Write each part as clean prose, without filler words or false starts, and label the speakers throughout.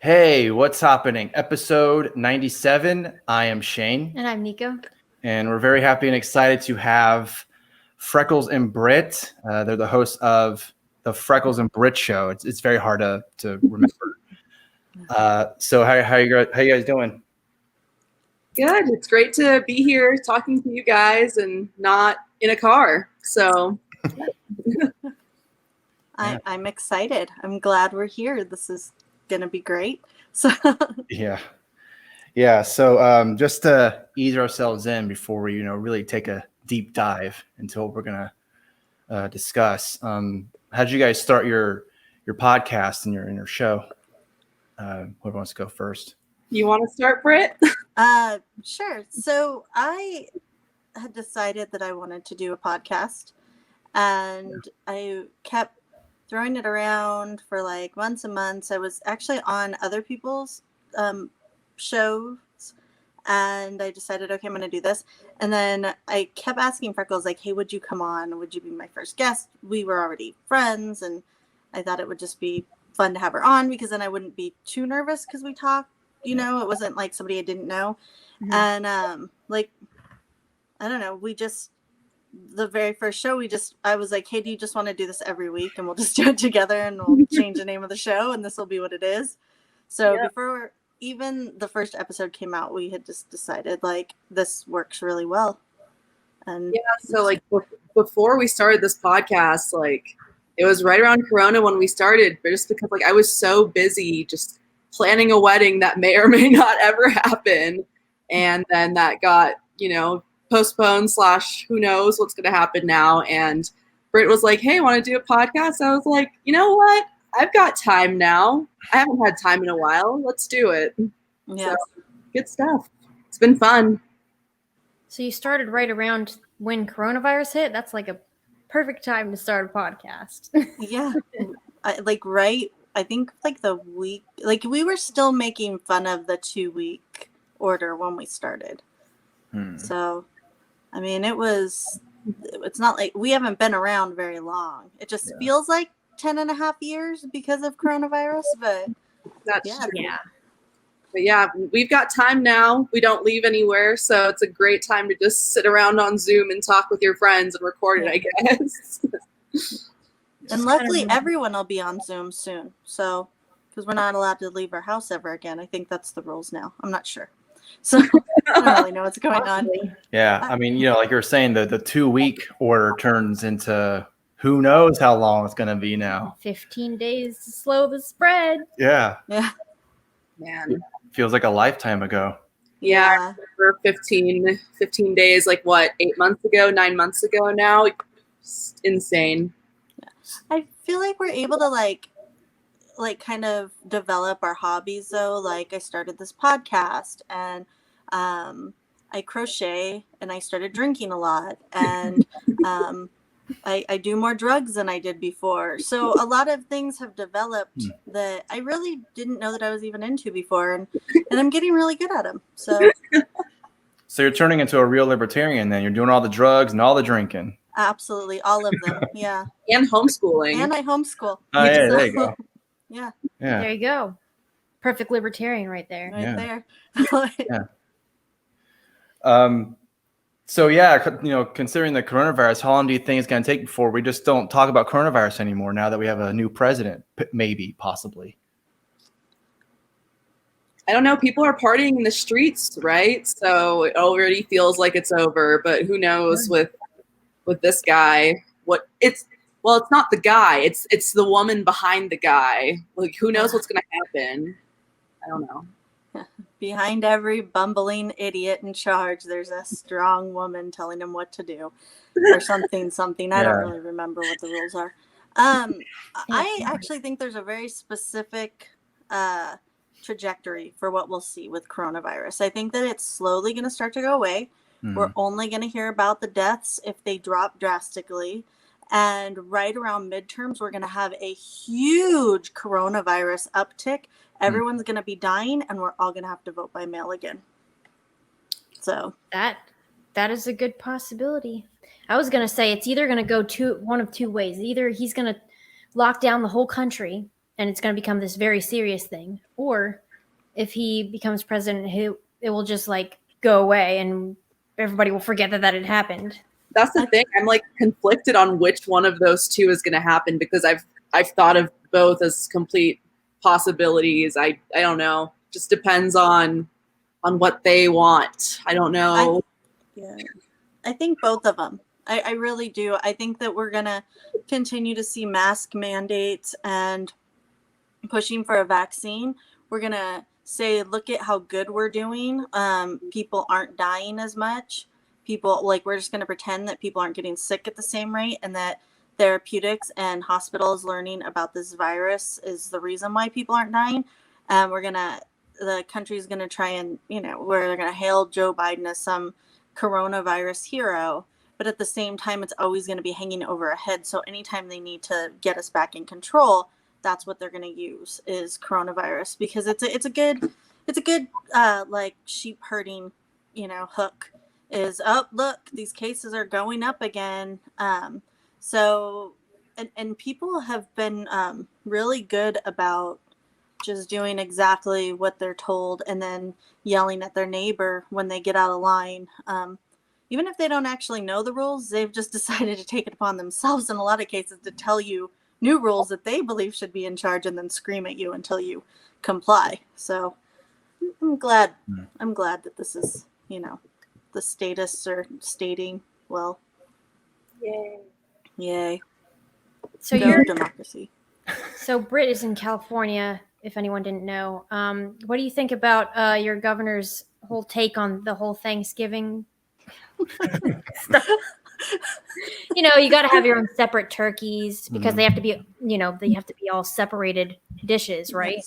Speaker 1: Hey, what's happening? Episode 97. I am Shane.
Speaker 2: And I'm Nico.
Speaker 1: And we're very happy and excited to have Freckles and Britt. They're the hosts of the Freckles and Britt Show. It's very hard to remember. So how you guys doing?
Speaker 3: Good. It's great to be here talking to you guys and not in a car. So
Speaker 4: I'm excited. I'm glad we're here. This is going to be great. So
Speaker 1: Yeah. So just to ease ourselves in before we, really take a deep dive into what we're going to discuss. How did you guys start your podcast and your show? Whoever wants to go first.
Speaker 3: You want to start, Britt?
Speaker 4: Sure. So I had decided that I wanted to do a podcast, and I kept throwing it around for like months and months. I was actually on other people's shows, and I decided, okay, I'm going to do this. And then I kept asking Freckles, like, hey, would you come on? Would you be my first guest? We were already friends, and I thought it would just be fun to have her on because then I wouldn't be too nervous because we talked. It wasn't like somebody I didn't know. Mm-hmm. And I don't know, the very first show, I was like, hey, do you just want to do this every week? And we'll just do it together and we'll change the name of the show and this will be what it is. So before even the first episode came out, we had just decided like this works really well. And
Speaker 3: so like before we started this podcast, like it was right around Corona when we started, but just because like I was so busy just planning a wedding that may or may not ever happen. And then that got, postponed / who knows what's going to happen now. And Britt was like, hey, want to do a podcast? I was like, you know what? I've got time now. I haven't had time in a while. Let's do it.
Speaker 4: Yeah.
Speaker 3: So, good stuff. It's been fun.
Speaker 2: So you started right around when coronavirus hit? That's like a perfect time to start a podcast.
Speaker 4: Yeah. I think like the week, like we were still making fun of the 2-week order when we started. So, I mean, it's not like we haven't been around very long. It just feels like 10 and a half years because of coronavirus, but
Speaker 3: that's true.
Speaker 2: Yeah.
Speaker 3: But yeah, we've got time now. We don't leave anywhere. So it's a great time to just sit around on Zoom and talk with your friends and record it, I guess.
Speaker 4: And luckily, everyone will be on Zoom soon. So, because we're not allowed to leave our house ever again. I think that's the rules now. I'm not sure. So, I don't really know what's going on.
Speaker 1: Yeah. I mean, like you were saying, the 2-week order turns into who knows how long it's going to be now.
Speaker 2: 15 days to slow the spread.
Speaker 1: Yeah.
Speaker 4: Yeah.
Speaker 3: Man.
Speaker 1: It feels like a lifetime ago.
Speaker 3: Yeah. I remember 15 days, like what, 9 months ago now? It's insane.
Speaker 4: I feel like we're able to like kind of develop our hobbies though. Like I started this podcast and I crochet and I started drinking a lot and I do more drugs than I did before. So a lot of things have developed that I really didn't know that I was even into before, and I'm getting really good at them. So
Speaker 1: you're turning into a real libertarian then. You're doing all the drugs and all the drinking.
Speaker 4: Absolutely. All of them. Yeah.
Speaker 3: And homeschooling.
Speaker 4: And I homeschool.
Speaker 1: Oh, yeah, there you go.
Speaker 4: Yeah.
Speaker 2: There you go. Perfect libertarian right there.
Speaker 4: There.
Speaker 1: Yeah. So considering the coronavirus, how long do you think it's going to take before we just don't talk about coronavirus anymore now that we have a new president, maybe, possibly?
Speaker 3: I don't know. People are partying in the streets, right? So it already feels like it's over, but who knows with this guy, it's not the guy, it's the woman behind the guy. Like, who knows what's going to happen? I don't know.
Speaker 4: Behind every bumbling idiot in charge, there's a strong woman telling him what to do or something. I don't really remember what the rules are. I actually think there's a very specific trajectory for what we'll see with coronavirus. I think that it's slowly going to start to go away. We're only going to hear about the deaths if they drop drastically. And right around midterms, we're going to have a huge coronavirus uptick. Everyone's going to be dying, and we're all going to have to vote by mail again. So
Speaker 2: that is a good possibility. I was going to say it's either going to go one of two ways. Either he's going to lock down the whole country and it's going to become this very serious thing. Or if he becomes president, it will just like go away and everybody will forget that had happened.
Speaker 3: That's the thing. I'm like conflicted on which one of those two is going to happen, because I've thought of both as complete possibilities. I don't know. Just depends on what they want. I don't know.
Speaker 4: I think both of them. I really do. I think that we're going to continue to see mask mandates and pushing for a vaccine. We're going to say, look at how good we're doing. People aren't dying as much. People, like, we're just going to pretend that people aren't getting sick at the same rate, and that therapeutics and hospitals learning about this virus is the reason why people aren't dying. The country's going to try and, where they're going to hail Joe Biden as some coronavirus hero, but at the same time, it's always going to be hanging over our head. So anytime they need to get us back in control, that's what they're going to use is coronavirus, because it's a good like sheep herding, hook is, oh, look, these cases are going up again. So people have been really good about just doing exactly what they're told and then yelling at their neighbor when they get out of line. Even if they don't actually know the rules, they've just decided to take it upon themselves in a lot of cases to tell you new rules that they believe should be in charge and then scream at you until you comply. So I'm glad that this is, the statists are stating, well, yay.
Speaker 2: So
Speaker 4: you're democracy.
Speaker 2: So Britt is in California, if anyone didn't know. What do you think about your governor's whole take on the whole Thanksgiving stuff? You got to have your own separate turkeys because they have to be, they have to be all separated dishes, right?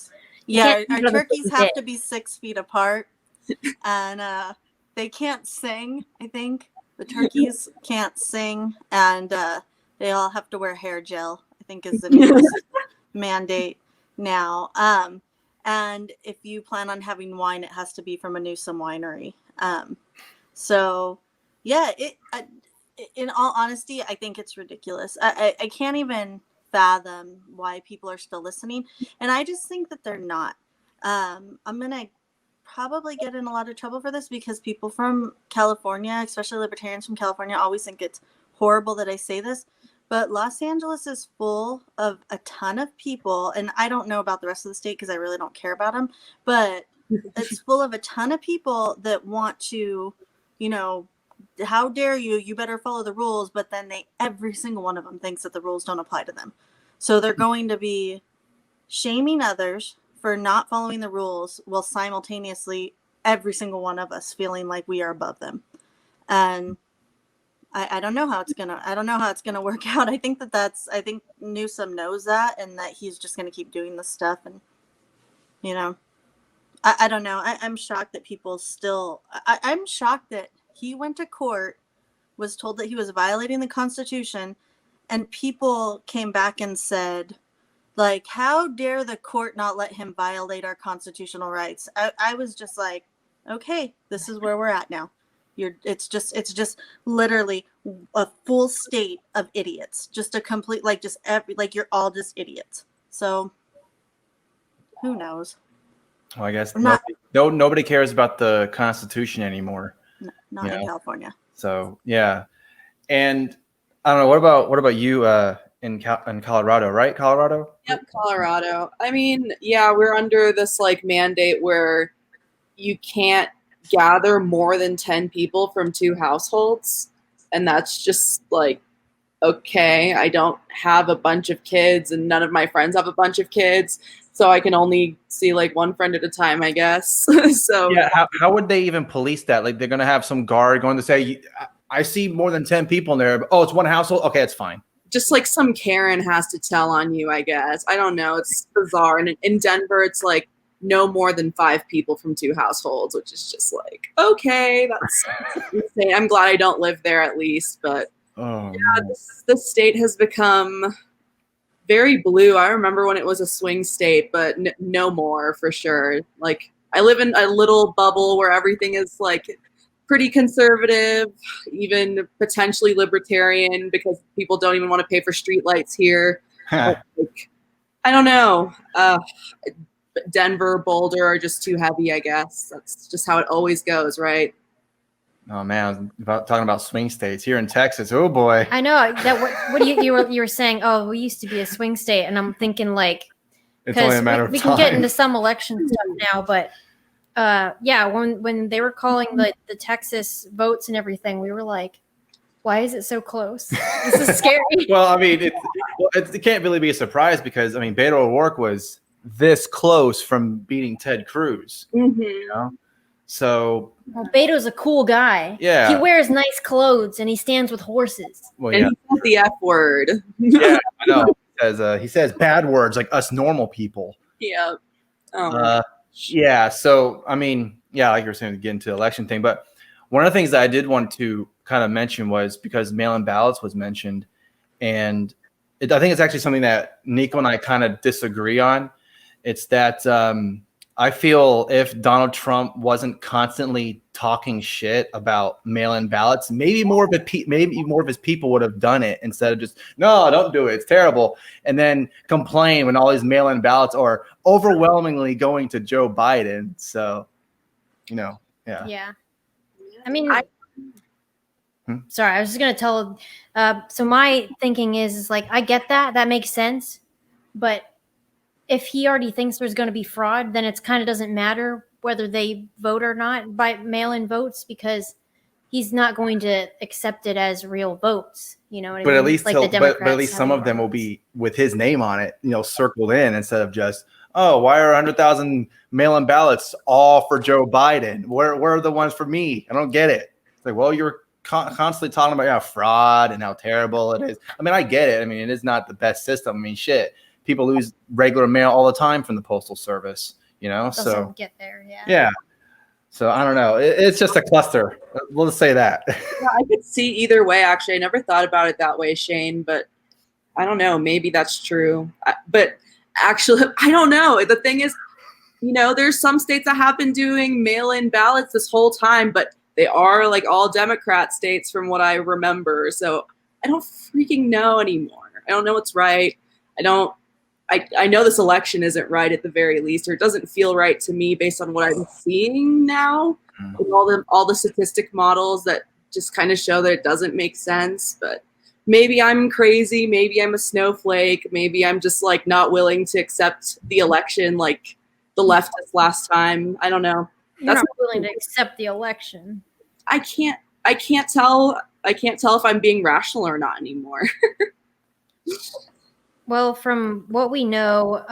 Speaker 4: Yes. Yeah, our turkeys have to be 6 feet apart, and they can't sing. I think the turkeys can't sing, and they all have to wear hair gel. I think is the newest mandate now. And if you plan on having wine, it has to be from a Newsom winery. So, yeah, in all honesty, I think it's ridiculous. I can't even fathom why people are still listening, and I just think that they're not. I'm gonna probably get in a lot of trouble for this because people from California, especially libertarians from California, always think it's horrible that I say this, but Los Angeles is full of a ton of people, and I don't know about the rest of the state because I really don't care about them, but it's full of a ton of people that want to, how dare you, you better follow the rules, but then every single one of them thinks that the rules don't apply to them. So they're going to be shaming others for not following the rules while simultaneously every single one of us feeling like we are above them. And I don't know how it's gonna work out. I think I think Newsom knows that, and that he's just gonna keep doing this stuff. And I don't know. I'm shocked that people still. I'm shocked that he went to court, was told that he was violating the Constitution, and people came back and said, like, how dare the court not let him violate our constitutional rights? I was just like, okay, this is where we're at now. It's just literally a full state of idiots. Just a complete, you're all just idiots. So who knows?
Speaker 1: Well, I guess nobody cares about the Constitution anymore.
Speaker 4: Not in California.
Speaker 1: So yeah, and I don't know. What about you in Colorado? Right, Colorado?
Speaker 3: Yep, Colorado. I mean, yeah, we're under this mandate where you can't gather more than 10 people from 2 households, and that's just okay, I don't have a bunch of kids, and none of my friends have a bunch of kids, so I can only see one friend at a time, I guess. So
Speaker 1: yeah, how would they even police that? They're gonna have some guard going to say, I see more than 10 people in there, but it's one household. Okay, it's fine.
Speaker 3: Just some Karen has to tell on you, I guess. I don't know. It's bizarre. And in Denver, it's no more than 5 people from 2 households, which is just okay, that's insane. I'm glad I don't live there at least, but this state has become very blue. I remember when it was a swing state, but no more for sure. I live in a little bubble where everything is pretty conservative, even potentially libertarian, because people don't even want to pay for streetlights here. I don't know. Denver, Boulder are just too heavy, I guess. That's just how it always goes, right?
Speaker 1: Oh man, talking about swing states here in Texas. Oh boy.
Speaker 2: I know that. What you were saying? Oh, we used to be a swing state, and I'm thinking like,
Speaker 1: It's only a matter of
Speaker 2: we
Speaker 1: time.
Speaker 2: can get into some election stuff now, but yeah, when they were calling the Texas votes and everything, we were like, why is it so close? This is scary.
Speaker 1: Well, I mean, it can't really be a surprise because I mean, Beto O'Rourke was this close from beating Ted Cruz.
Speaker 3: Mm-hmm.
Speaker 1: You know, so
Speaker 2: Well, Beto's a cool guy.
Speaker 1: Yeah.
Speaker 2: He wears nice clothes and he stands with horses.
Speaker 1: well,
Speaker 3: And
Speaker 1: yeah,
Speaker 3: he said the F word.
Speaker 1: yeah, I know. He says bad words like us normal people.
Speaker 3: Yeah. Oh.
Speaker 1: Yeah. So, I mean, yeah, like you were saying, to get into the election thing. But one of the things that I did want to kind of mention was because mail-in ballots was mentioned. And I think it's actually something that Nico and I kind of disagree on. It's that I feel if Donald Trump wasn't constantly talking shit about mail-in ballots, maybe more of his people would have done it instead of just, no, don't do it, it's terrible, and then complain when all these mail-in ballots are overwhelmingly going to Joe Biden. So, yeah.
Speaker 2: Yeah. I mean,
Speaker 1: Hmm?
Speaker 2: sorry, I was just gonna tell. So my thinking is like I get that. That makes sense, but if he already thinks there's going to be fraud, then it kind of doesn't matter whether they vote or not by mail-in votes because he's not going to accept it as real votes. You know what I mean?
Speaker 1: But at least
Speaker 2: like
Speaker 1: but at least some of them will be with his name on it, circled in instead of just, oh, why are 100,000 mail-in ballots all for Joe Biden? Where are the ones for me? I don't get it. It's like, well, you're constantly talking about fraud and how terrible it is. I mean, I get it. I mean, it is not the best system. I mean, shit. People lose regular mail all the time from the Postal Service,
Speaker 2: Doesn't get there,
Speaker 1: yeah. So I don't know. It's just a cluster. We'll just say that.
Speaker 3: Yeah, I could see either way, actually. I never thought about it that way, Shane, but I don't know. Maybe that's true. But actually, I don't know. The thing is, there's some states that have been doing mail-in ballots this whole time, but they are like all Democrat states from what I remember. So I don't freaking know anymore. I don't know what's right. I know this election isn't right at the very least, or it doesn't feel right to me based on what I'm seeing now with all the statistic models that just kind of show that it doesn't make sense. But maybe I'm crazy. Maybe I'm a snowflake. Maybe I'm just like not willing to accept the election like the leftists last time. I don't know.
Speaker 2: You're not willing to accept the election.
Speaker 3: I can't tell if I'm being rational or not anymore.
Speaker 2: Well, from what we know,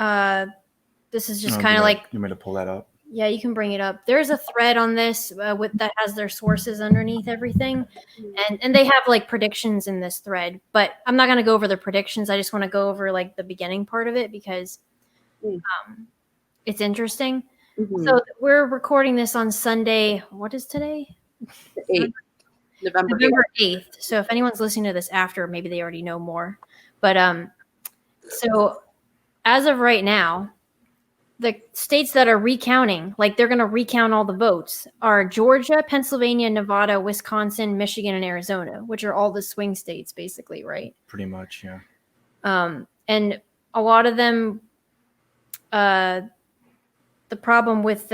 Speaker 2: this is just kind of like.
Speaker 1: You want me to pull that up?
Speaker 2: Yeah, you can bring it up. There's a thread on this that has their sources underneath everything, and they have like predictions in this thread. But I'm not going to go over the predictions. I just want to go over like the beginning part of it because it's interesting. Mm-hmm. So we're recording this on Sunday. What is today?
Speaker 3: The 8th.
Speaker 2: November 8th. So if anyone's listening to this after, maybe they already know more. But so as of right now, the states that are recounting, like they're going to recount all the votes, are Georgia, Pennsylvania, Nevada, Wisconsin, Michigan, and Arizona, which are all the swing states, basically, right?
Speaker 1: Pretty much, yeah.
Speaker 2: And a lot of them, the problem with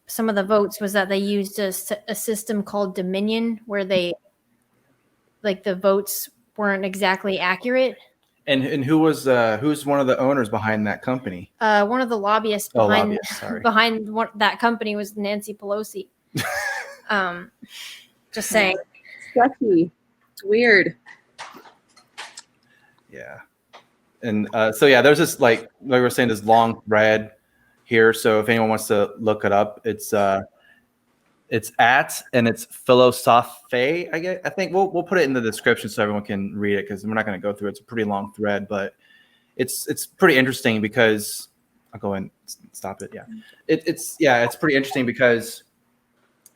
Speaker 2: some of the votes was that they used a system called Dominion, where the votes weren't exactly accurate.
Speaker 1: And who's one of the owners behind that company?
Speaker 2: One of the lobbyists behind that company was Nancy Pelosi. Just saying.
Speaker 3: Sketchy. It's weird.
Speaker 1: Yeah. And so yeah, there's this like we were saying, this long thread here. So if anyone wants to look it up, it's Philosophe. I think we'll put it in the description so everyone can read it because we're not going to go through it. It's a pretty long thread, but it's pretty interesting because I'll go and stop it. Yeah, it's pretty interesting because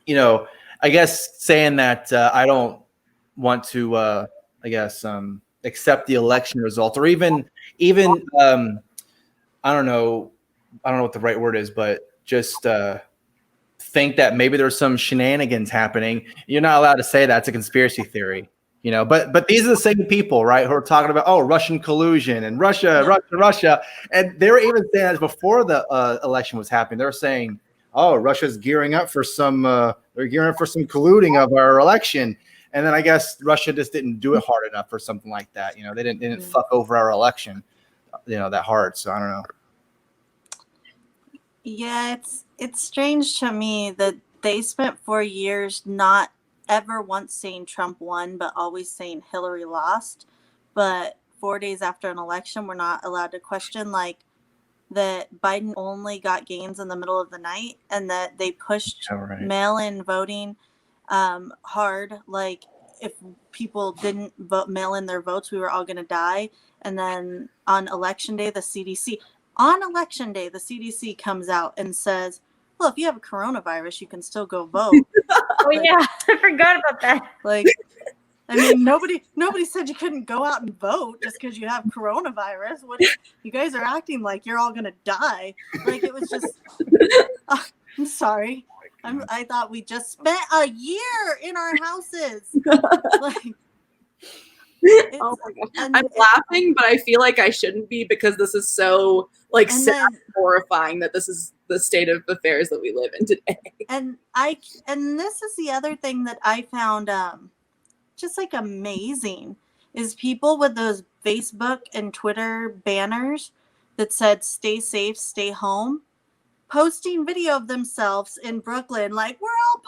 Speaker 1: I guess saying that I don't want to accept the election results or even I don't know what the right word is, but just think that maybe there's some shenanigans happening. You're not allowed to say that. It's a conspiracy theory. But these are the same people, right, who are talking about Russian collusion and Russia, and they were even saying that before the election was happening. They were saying, Russia's gearing up for some colluding of our election, and then I guess Russia just didn't do it hard enough or something like that. They didn't fuck over our election, that hard. So I don't know.
Speaker 4: Yeah, it's strange to me that they spent 4 years not ever once saying Trump won, but always saying Hillary lost. But 4 days after an election, we're not allowed to question that Biden only got gains in the middle of the night, and that they pushed mail-in voting hard. Like, if people didn't mail in their votes, we were all going to die. And then on election day, the CDC comes out and says, well, if you have a coronavirus, you can still go vote.
Speaker 2: Yeah, I forgot about that.
Speaker 4: Nobody said you couldn't go out and vote just because you have coronavirus. What, you guys are acting like you're all gonna die. It was just. I'm sorry. I thought we just spent a year in our houses.
Speaker 3: Oh my God. I'm laughing, but I feel like I shouldn't be, because this is so sad, horrifying that this is the state of affairs that we live in today.
Speaker 4: And this is the other thing that I found just amazing is people with those Facebook and Twitter banners that said "Stay safe, stay home," posting video of themselves in Brooklyn, we're all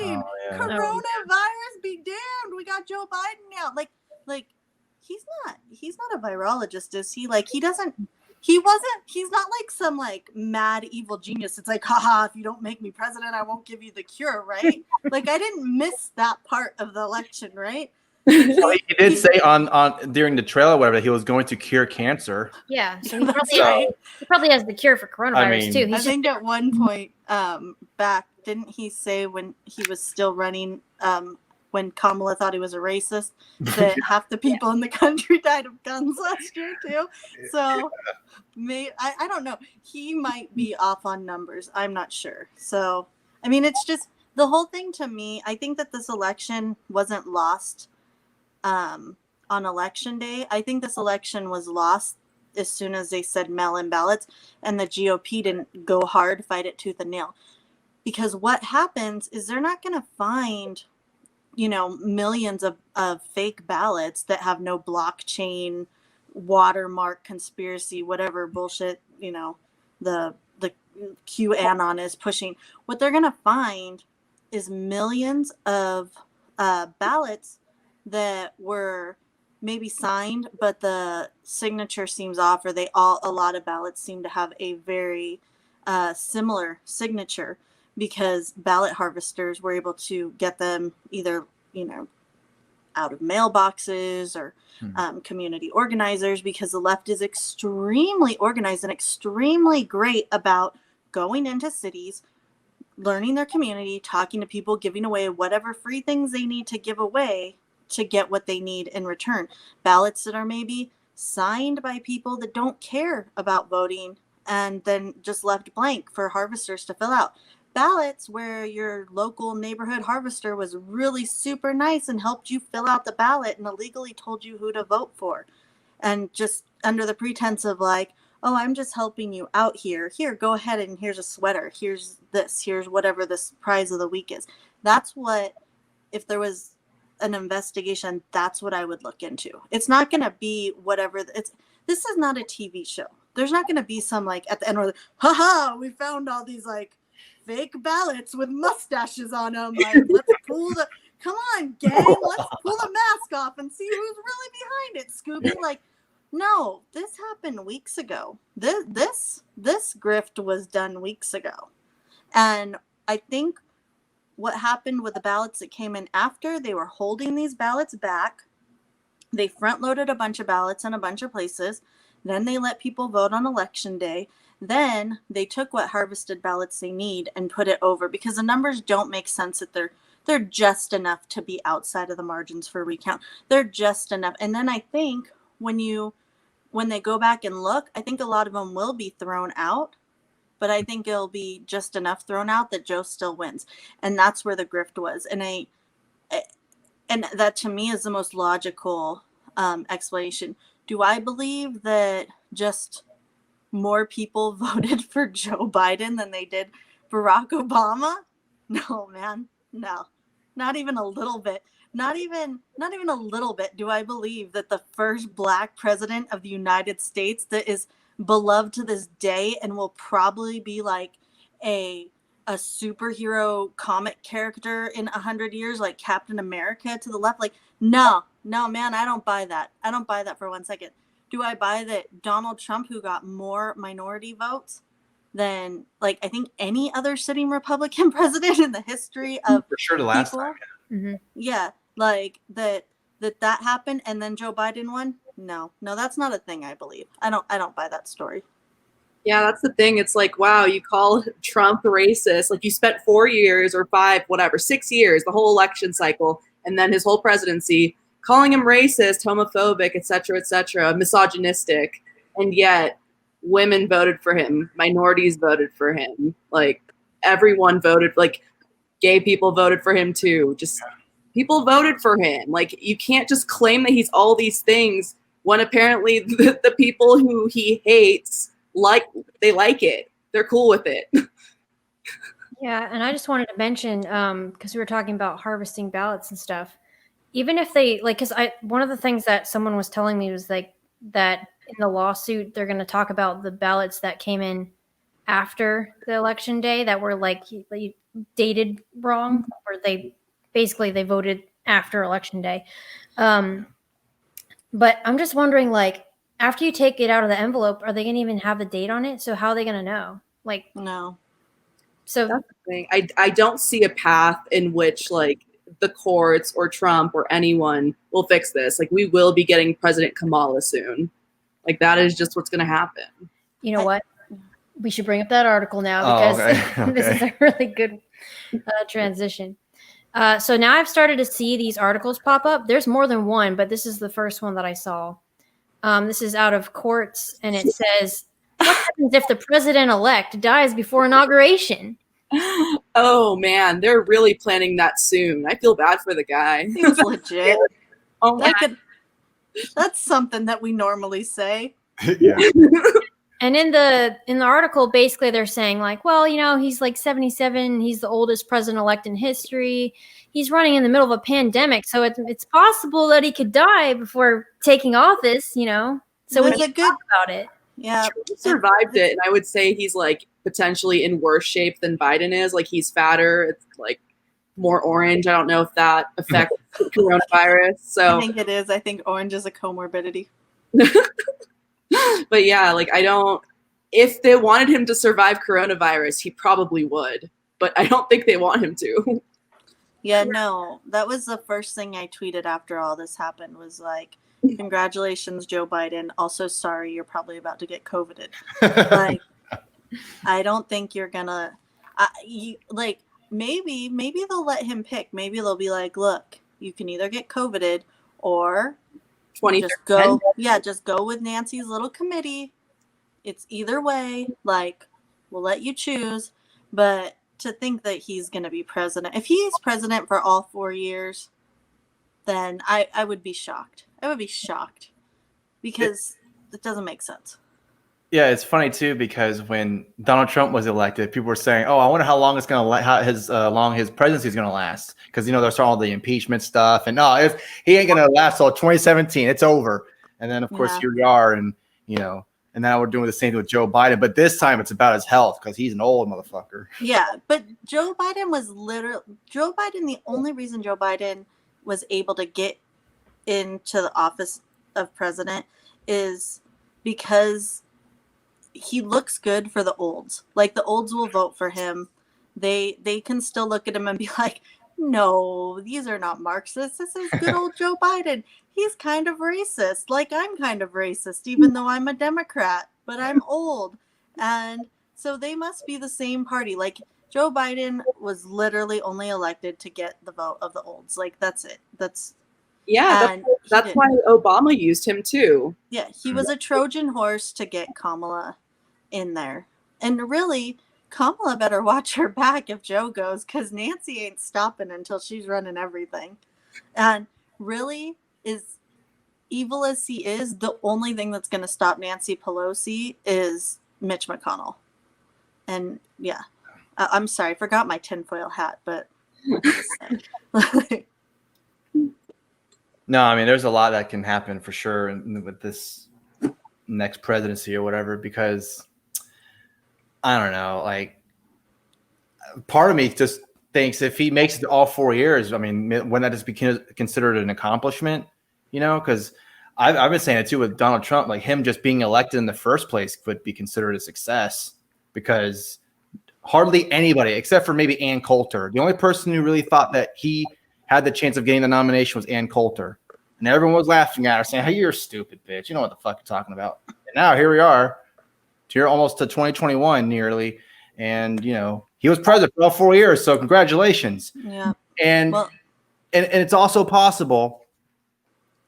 Speaker 4: partying. Coronavirus be damned. We got Joe Biden now. He's not a virologist, is he? He's not some mad evil genius. It's haha, if you don't make me president, I won't give you the cure, right? I didn't miss that part of the election, right?
Speaker 1: He did say on during the trailer, whatever, that he was going to cure cancer.
Speaker 2: Yeah, so he probably has the cure for coronavirus too.
Speaker 4: I think at one point back, didn't he say when he was still running, when Kamala thought he was a racist, that half the people in the country died of guns last year too? So I don't know. He might be off on numbers. I'm not sure. So, it's just the whole thing to me. I think that this election wasn't lost on election day. I think this election was lost as soon as they said mail-in ballots, and the GOP didn't go hard, fight it tooth and nail. Because what happens is they're not going to find millions of fake ballots that have no blockchain, watermark, conspiracy, whatever bullshit, the QAnon is pushing. What they're going to find is millions of ballots that were maybe signed, but the signature seems off, or a lot of ballots seem to have a very similar signature, because ballot harvesters were able to get them either, out of mailboxes or community organizers, because the left is extremely organized and extremely great about going into cities, learning their community, talking to people, giving away whatever free things they need to give away to get what they need in return. Ballots that are maybe signed by people that don't care about voting and then just left blank for harvesters to fill out. Ballots where your local neighborhood harvester was really super nice and helped you fill out the ballot and illegally told you who to vote for. And just under the pretense of I'm just helping you out here. Here, go ahead, and here's a sweater. Here's this. Here's whatever this prize of the week is. That's what, if there was an investigation, that's what I would look into. It's not going to be whatever. This is not a TV show. There's not going to be some at the end where, haha, we found all these fake ballots with mustaches on them. Let's come on, gang, let's pull the mask off and see who's really behind it, Scooby. No, this happened weeks ago. This grift was done weeks ago. And I think what happened with the ballots that came in after, they were holding these ballots back. They front-loaded a bunch of ballots in a bunch of places. Then they let people vote on election day. Then they took what harvested ballots they need and put it over, because the numbers don't make sense that they're just enough to be outside of the margins for recount. They're just enough. And then I think when they go back and look, I think a lot of them will be thrown out, but I think it'll be just enough thrown out that Joe still wins. And that's where the grift was. And And that to me is the most logical explanation. Do I believe that just more people voted for Joe Biden than they did Barack Obama? No, man. No. Not even a little bit. Not even a little bit do I believe that the first Black president of the United States that is beloved to this day and will probably be like a superhero comic character in 100 years, like Captain America to the left. Like, no, man, I don't buy that. I don't buy that for 1 second. Do I buy that Donald Trump, who got more minority votes than, like, I think any other sitting Republican president in the history of
Speaker 1: For sure, the last
Speaker 4: people?
Speaker 1: time.
Speaker 2: Mm-hmm.
Speaker 4: Yeah, like that happened, and then Joe Biden won. No, that's not a thing. I believe. I don't buy that story.
Speaker 3: Yeah, that's the thing. It's like, wow, you call Trump racist. Like, you spent 4 years or 5, whatever, 6 years, the whole election cycle, and then his whole presidency, calling him racist, homophobic, etc., misogynistic, and yet women voted for him, minorities voted for him, like everyone voted, like gay people voted for him too. Just people voted for him. Like, you can't just claim that he's all these things when apparently the people who he hates they like it. They're cool with it.
Speaker 2: Yeah, and I just wanted to mention, because we were talking about harvesting ballots and stuff, even if they, like, because one of the things that someone was telling me was like that in the lawsuit, they're going to talk about the ballots that came in after the election day that were like dated wrong, or they voted after election day. But I'm just wondering, like, after you take it out of the envelope, are they going to even have the date on it? So how are they going to know? Like,
Speaker 4: No.
Speaker 2: So
Speaker 3: that's the thing. I don't see a path in which, like, the courts or Trump or anyone will fix this. Like, we will be getting President Kamala soon. Like, that is just what's going to happen.
Speaker 2: You know what? We should bring up that article now because this is a really good transition. So now I've started to see these articles pop up. There's more than one, but this is the first one that I saw. This is out of Courts, and it says, what happens if the president-elect dies before inauguration?
Speaker 3: Oh, man, they're really planning that soon. I feel bad for the guy.
Speaker 4: Seems legit.
Speaker 3: Oh, my
Speaker 4: That's something that we normally say.
Speaker 1: Yeah.
Speaker 2: And in the article, basically they're saying, like, well, you know, he's like 77. He's the oldest president-elect in history. He's running in the middle of a pandemic, so it's possible that he could die before taking office, you know. So we need to talk about it.
Speaker 4: Yeah,
Speaker 3: he survived it, and I would say he's like potentially in worse shape than Biden is. Like, he's fatter, it's like more orange. I don't know if that affects coronavirus. So
Speaker 4: I think it is. I think orange is a comorbidity.
Speaker 3: But yeah, like, if they wanted him to survive coronavirus, he probably would. But I don't think they want him to.
Speaker 4: Yeah, no, that was the first thing I tweeted after all this happened was like, congratulations, Joe Biden. Also, sorry, you're probably about to get COVIDed. Like, I don't think you're gonna, maybe they'll let him pick. Maybe they'll be like, look, you can either get COVIDed or just go with Nancy's little committee. It's either way. Like, we'll let you choose. But to think that he's going to be president, if he's president for all 4 years, then I would be shocked. I would be shocked because it doesn't make sense.
Speaker 1: Yeah, it's funny too because when Donald Trump was elected, people were saying, "Oh, I wonder how long it's going to long his presidency is going to last." Because there's all the impeachment stuff, and no, if he ain't going to last till 2017, it's over. And then of course here we are, and and now we're doing the same thing with Joe Biden. But this time it's about his health because he's an old motherfucker.
Speaker 4: Yeah, but Joe Biden, the only reason Joe Biden was able to get into the office of president is because he looks good for the olds. Like, the olds will vote for him. They can still look at him and be like, no, these are not Marxists. This is good old Joe Biden. He's kind of racist. Like, I'm kind of racist, even though I'm a Democrat, but I'm old. And so they must be the same party. Like, Joe Biden was literally only elected to get the vote of the olds. Like, that's it. That's
Speaker 3: why Obama used him too.
Speaker 4: Yeah, he was a Trojan horse to get Kamala in there. And really, Kamala better watch her back if Joe goes, because Nancy ain't stopping until she's running everything. And really, as evil as he is, the only thing that's going to stop Nancy Pelosi is Mitch McConnell. And yeah, I'm sorry, I forgot my tinfoil hat, but
Speaker 1: No, I mean, there's a lot that can happen for sure with this next presidency or whatever, because I don't know, like part of me just thinks if he makes it all 4 years, I mean, wouldn't that just be considered an accomplishment, you know? Because I've been saying it too with Donald Trump, like him just being elected in the first place would be considered a success, because hardly anybody, except for maybe Ann Coulter, the only person who really thought that he had the chance of getting the nomination was Ann Coulter. And everyone was laughing at her, saying, hey, you're a stupid bitch. You know what the fuck you're talking about. And now here we are, here almost to 2021 nearly. And, you know, he was president for all 4 years. So congratulations.
Speaker 4: Yeah.
Speaker 1: And, and it's also possible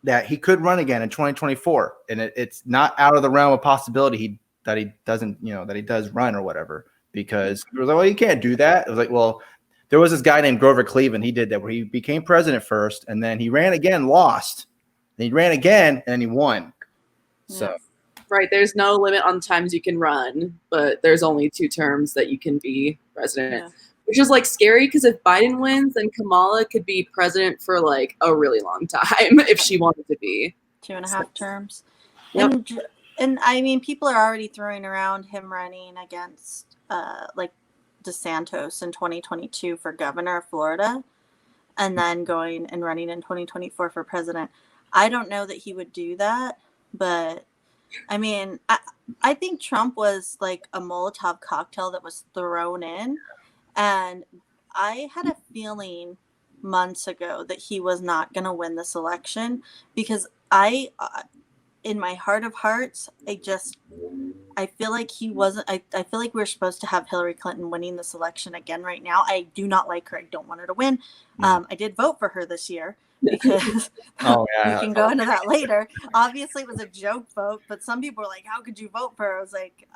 Speaker 1: that he could run again in 2024. And it's not out of the realm of possibility that he does run or whatever. Because it was like, well, you can't do that. It was like, well, there was this guy named Grover Cleveland. He did that where he became president first, and then he ran again, lost. Then he ran again, and then he won. So,
Speaker 3: right, there's no limit on times you can run, but there's only 2 terms that you can be president, which is like scary because if Biden wins, then Kamala could be president for like a really long time if she wanted to be.
Speaker 4: 2.5 terms.
Speaker 3: Yep.
Speaker 4: And I mean, people are already throwing around him running against like DeSantis in 2022 for governor of Florida, and then going and running in 2024 for president. I don't know that he would do that, but I mean, I think Trump was like a Molotov cocktail that was thrown in, and I had a feeling months ago that he was not going to win this election, because in my heart of hearts, I feel like he wasn't. I feel like we're supposed to have Hillary Clinton winning this election again right now. I do not like her. I don't want her to win. I did vote for her this year because we can go into that later. Obviously, it was a joke vote, but some people were like, "How could you vote for her?" I was like,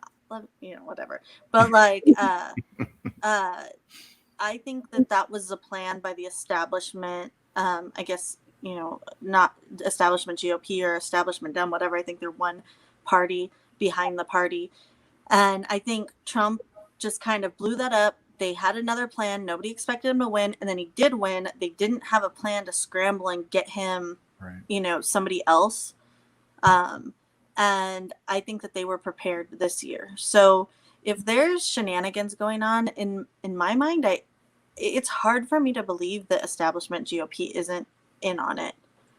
Speaker 4: you know, whatever. But like, I think that was a plan by the establishment. I guess, you know, not establishment GOP or establishment Dem, whatever. I think they're one party behind the party. And I think Trump just kind of blew that up. They had another plan. Nobody expected him to win. And then he did win. They didn't have a plan to scramble and get him, you know, somebody else. And I think that they were prepared this year. So if there's shenanigans going on in my mind, it's hard for me to believe that establishment GOP isn't in on it.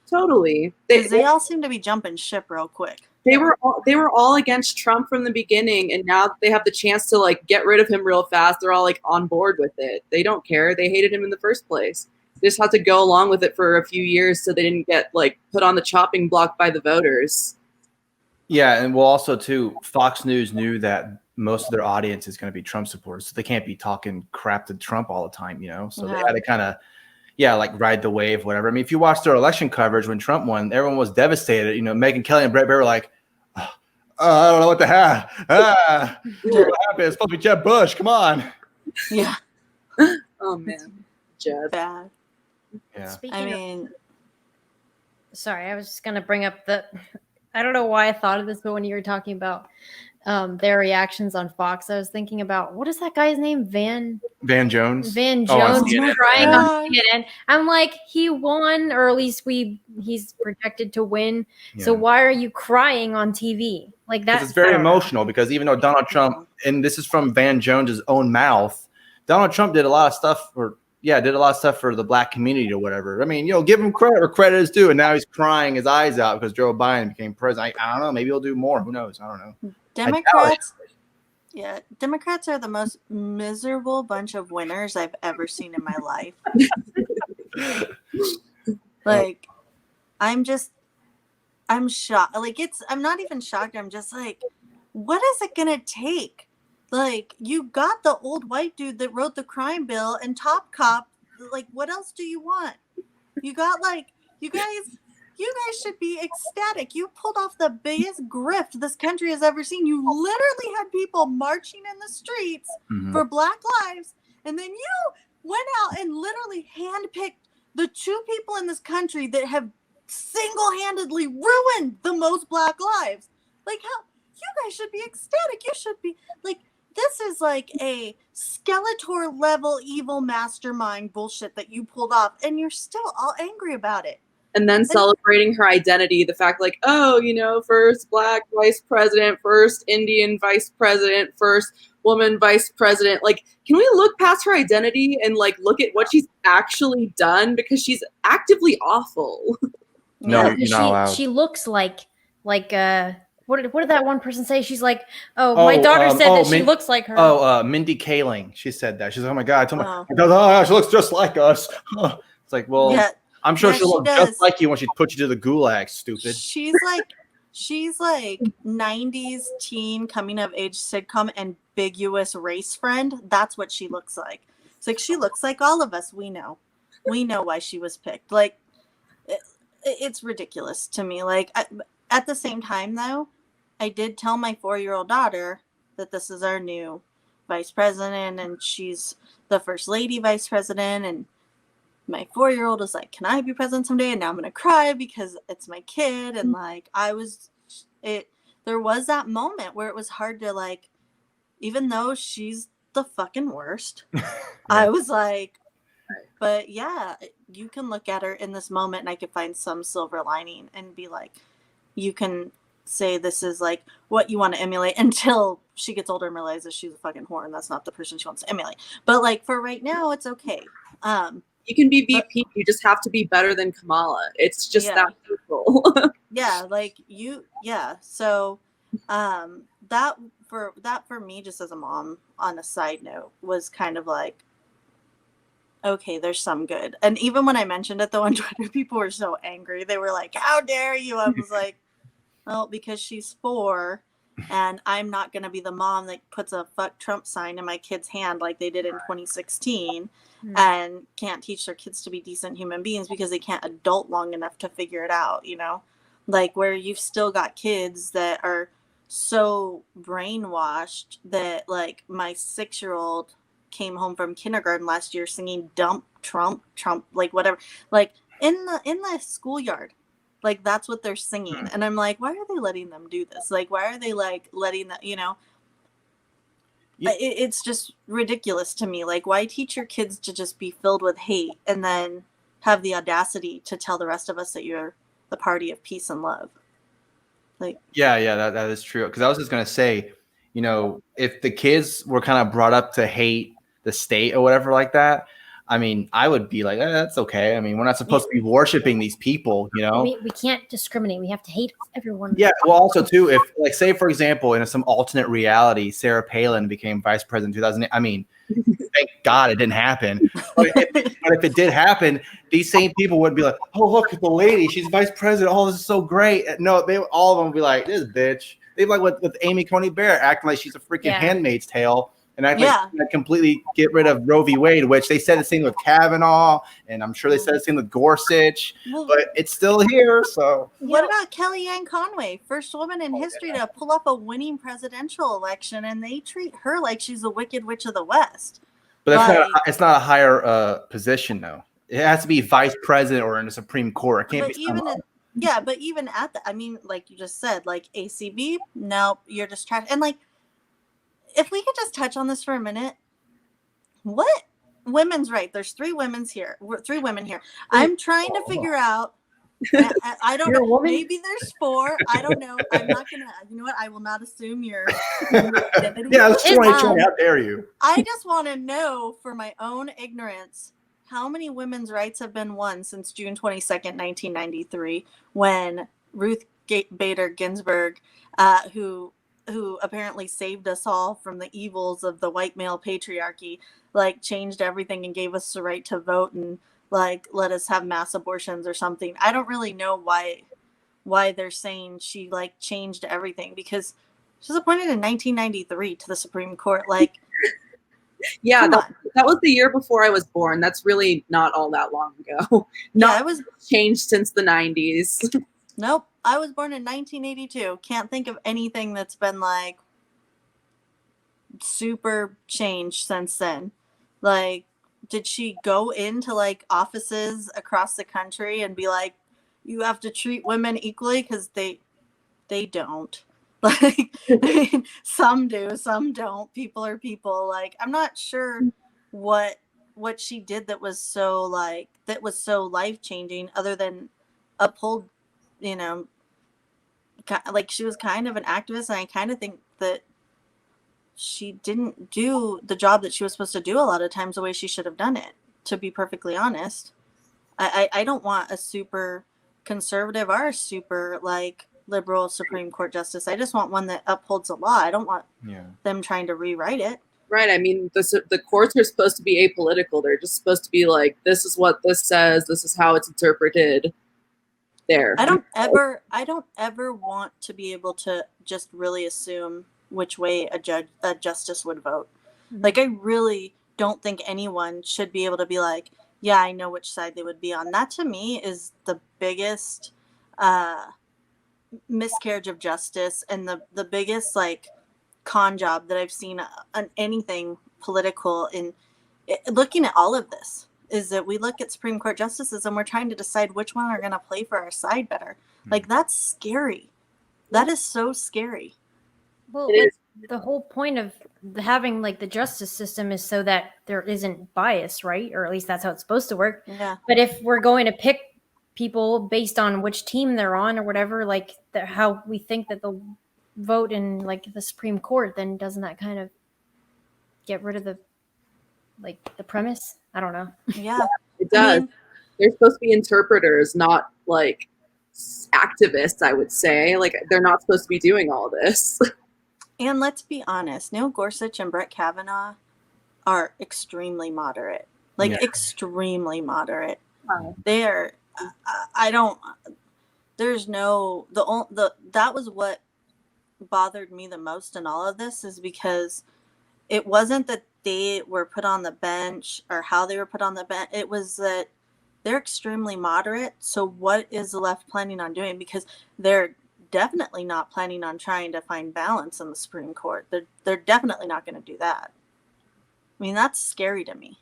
Speaker 3: Totally.
Speaker 4: Because they all seem to be jumping ship real quick.
Speaker 3: They were all against Trump from the beginning, and now they have the chance to like get rid of him real fast. They're all like on board with it. They don't care. They hated him in the first place. They just had to go along with it for a few years so they didn't get like put on the chopping block by the voters.
Speaker 1: Yeah, and well, also too, Fox News knew that most of their audience is going to be Trump supporters, so they can't be talking crap to Trump all the time, you know. So they had to kind of, like ride the wave, whatever. I mean, if you watch their election coverage when Trump won, everyone was devastated. You know, Megyn Kelly and Brett Baer were like, I don't know what to have. What happened? It's supposed to be Jeb Bush. Come on.
Speaker 4: Yeah.
Speaker 3: Oh man, Jeb.
Speaker 4: Bad.
Speaker 1: Yeah.
Speaker 2: Sorry, I was just gonna bring up I don't know why I thought of this, but when you were talking about their reactions on Fox, I was thinking about, what is that guy's name? Van Jones crying on CNN. I'm like, he won, or at least he's projected to win. Yeah. So why are you crying on TV? Like that?
Speaker 1: It's very emotional, because even though Donald Trump, and this is from Van Jones's own mouth, Donald Trump did a lot of stuff for the black community or whatever. I mean, you know, give him credit where credit is due, and now he's crying his eyes out because Joe Biden became president. I don't know. Maybe he'll do more. Who knows? I don't know.
Speaker 4: Democrats are the most miserable bunch of winners I've ever seen in my life. Like, I'm shocked. Like, I'm not even shocked. I'm just like, what is it gonna take? Like, you got the old white dude that wrote the crime bill and Top Cop. Like, what else do you want? You got, like, you guys should be ecstatic. You pulled off the biggest grift this country has ever seen. You literally had people marching in the streets for Black Lives, and then you went out and literally handpicked the two people in this country that have single-handedly ruined the most Black lives. Like, how you guys should be ecstatic. You should be like, this is like a Skeletor level evil mastermind bullshit that you pulled off, and you're still all angry about it.
Speaker 3: And then celebrating her identity, the fact like, oh, you know, first Black vice president, first Indian vice president, first woman vice president. Like, can we look past her identity and like look at what she's actually done? Because she's actively awful.
Speaker 1: No, you're not allowed.
Speaker 2: She looks like what did that one person say? She's like, my daughter said that she looks like her.
Speaker 1: Mindy Kaling. She said that. She's like, oh my God, I told my, she looks just like us. It's like, well, yeah, I'm sure she'll look just like you when she puts you to the gulag, stupid.
Speaker 4: She's like 90s teen coming of age sitcom ambiguous race friend. That's what she looks like. It's like, she looks like all of us. We know why she was picked. Like, it's ridiculous to me. Like, at the same time, though, I did tell my 4-year-old daughter that this is our new vice president, and she's the first lady vice president. And my 4-year-old was like, can I be president someday? And now I'm going to cry because it's my kid. And like, there was that moment where it was hard to like, even though she's the fucking worst, I was like, but yeah, you can look at her in this moment and I could find some silver lining and be like, you can say this is like what you want to emulate until she gets older and realizes she's a fucking whore and that's not the person she wants to emulate. But like for right now, it's okay.
Speaker 3: You can be VP. You just have to be better than Kamala. It's just that simple.
Speaker 4: Yeah, like So that for me, just as a mom, on a side note, was kind of like, okay, there's some good. And even when I mentioned it though on Twitter, people were so angry. They were like, how dare you? I was like, well, because she's 4 and I'm not going to be the mom that puts a fuck Trump sign in my kid's hand like they did in 2016 and can't teach their kids to be decent human beings because they can't adult long enough to figure it out, you know? Like where you've still got kids that are so brainwashed that like my 6-year-old came home from kindergarten last year singing dump Trump, like whatever, like in the schoolyard. Like, that's what they're singing. And I'm like, why are they letting them do this? Like, why are they, like, letting that, you know? It's just ridiculous to me. Like, why teach your kids to just be filled with hate and then have the audacity to tell the rest of us that you're the party of peace and love? Like,
Speaker 1: yeah, that is true. Because I was just going to say, you know, if the kids were kind of brought up to hate the state or whatever like that, I mean, I would be like, that's okay. I mean, we're not supposed to be worshiping these people, you know?
Speaker 2: We can't discriminate. We have to hate everyone.
Speaker 1: Yeah. Well, also, too, if, like, say, for example, in some alternate reality, Sarah Palin became vice president in 2008. I mean, thank God it didn't happen. But if it did happen, these same people would be like, oh, look at the lady. She's vice president. Oh, this is so great. No, all of them would be like, this bitch. They'd be like with Amy Coney Barrett acting like she's a freaking Handmaid's Tale. And I think completely get rid of Roe v. Wade, which they said the same with Kavanaugh, and I'm sure they said the same with Gorsuch, but it's still here. So
Speaker 4: what about Kellyanne Conway, first woman in history to pull up a winning presidential election, and they treat her like she's the Wicked Witch of the West?
Speaker 1: But it's not a higher position, though. It has to be vice president or in the Supreme Court. It can't be
Speaker 4: but even at that, I mean, like you just said, like ACB, no, you're just trying, and like. If we could just touch on this for a minute, what women's right? There's 3 women here. I'm trying to figure out. I don't know. Maybe there's 4. I don't know. I'm not gonna. You know what? I will not assume your identity.
Speaker 1: Yeah, it's 2020. How dare you?
Speaker 4: I just want to know, for my own ignorance, how many women's rights have been won since June 22nd, 1993, when Ruth Bader Ginsburg, who apparently saved us all from the evils of the white male patriarchy, like changed everything and gave us the right to vote and like let us have mass abortions or something. I don't really know why they're saying she like changed everything, because she was appointed in 1993 to the Supreme Court. Like,
Speaker 3: yeah, that was the year before I was born. That's really not all that long ago. It was changed since the 90s.
Speaker 4: Nope. I was born in 1982. Can't think of anything that's been like super changed since then. Like did she go into like offices across the country and be like, you have to treat women equally? Because they don't. Like, I mean, some do, some don't. People are people. Like, I'm not sure what she did that was so life changing, other than uphold, you know, like she was kind of an activist, and I kind of think that she didn't do the job that she was supposed to do a lot of times the way she should have done it, to be perfectly honest. I don't want a super conservative or a super like liberal Supreme Court justice. I just want one that upholds the law. I don't want them trying to rewrite it.
Speaker 3: Right. I mean, the courts are supposed to be apolitical. They're just supposed to be like, this is what this says. This is how it's interpreted. There.
Speaker 4: I don't ever want to be able to just really assume which way a justice would vote. Mm-hmm. Like, I really don't think anyone should be able to be like, yeah, I know which side they would be on. That to me is the biggest miscarriage of justice, and the biggest like con job that I've seen on anything political. In looking at all of this, is that we look at Supreme Court justices and we're trying to decide which one are going to play for our side better. Mm-hmm. Like, that's scary. That is so scary.
Speaker 2: Well, the whole point of having like the justice system is so that there isn't bias, right? Or at least that's how it's supposed to work.
Speaker 4: Yeah.
Speaker 2: But if we're going to pick people based on which team they're on or whatever, like how we think that they'll vote in like the Supreme Court, then doesn't that kind of get rid of the premise? I don't know.
Speaker 4: Yeah,
Speaker 3: it does. I mean, they're supposed to be interpreters, not like activists, I would say. Like, they're not supposed to be doing all this.
Speaker 4: And let's be honest, Neil Gorsuch and Brett Kavanaugh are extremely moderate. Like, extremely moderate. They are, that was what bothered me the most in all of this, is because it wasn't that they were put on the bench or how they were put on the bench. It was that they're extremely moderate. So what is the left planning on doing? Because they're definitely not planning on trying to find balance in the Supreme Court. They're definitely not going to do that. I mean, that's scary to me.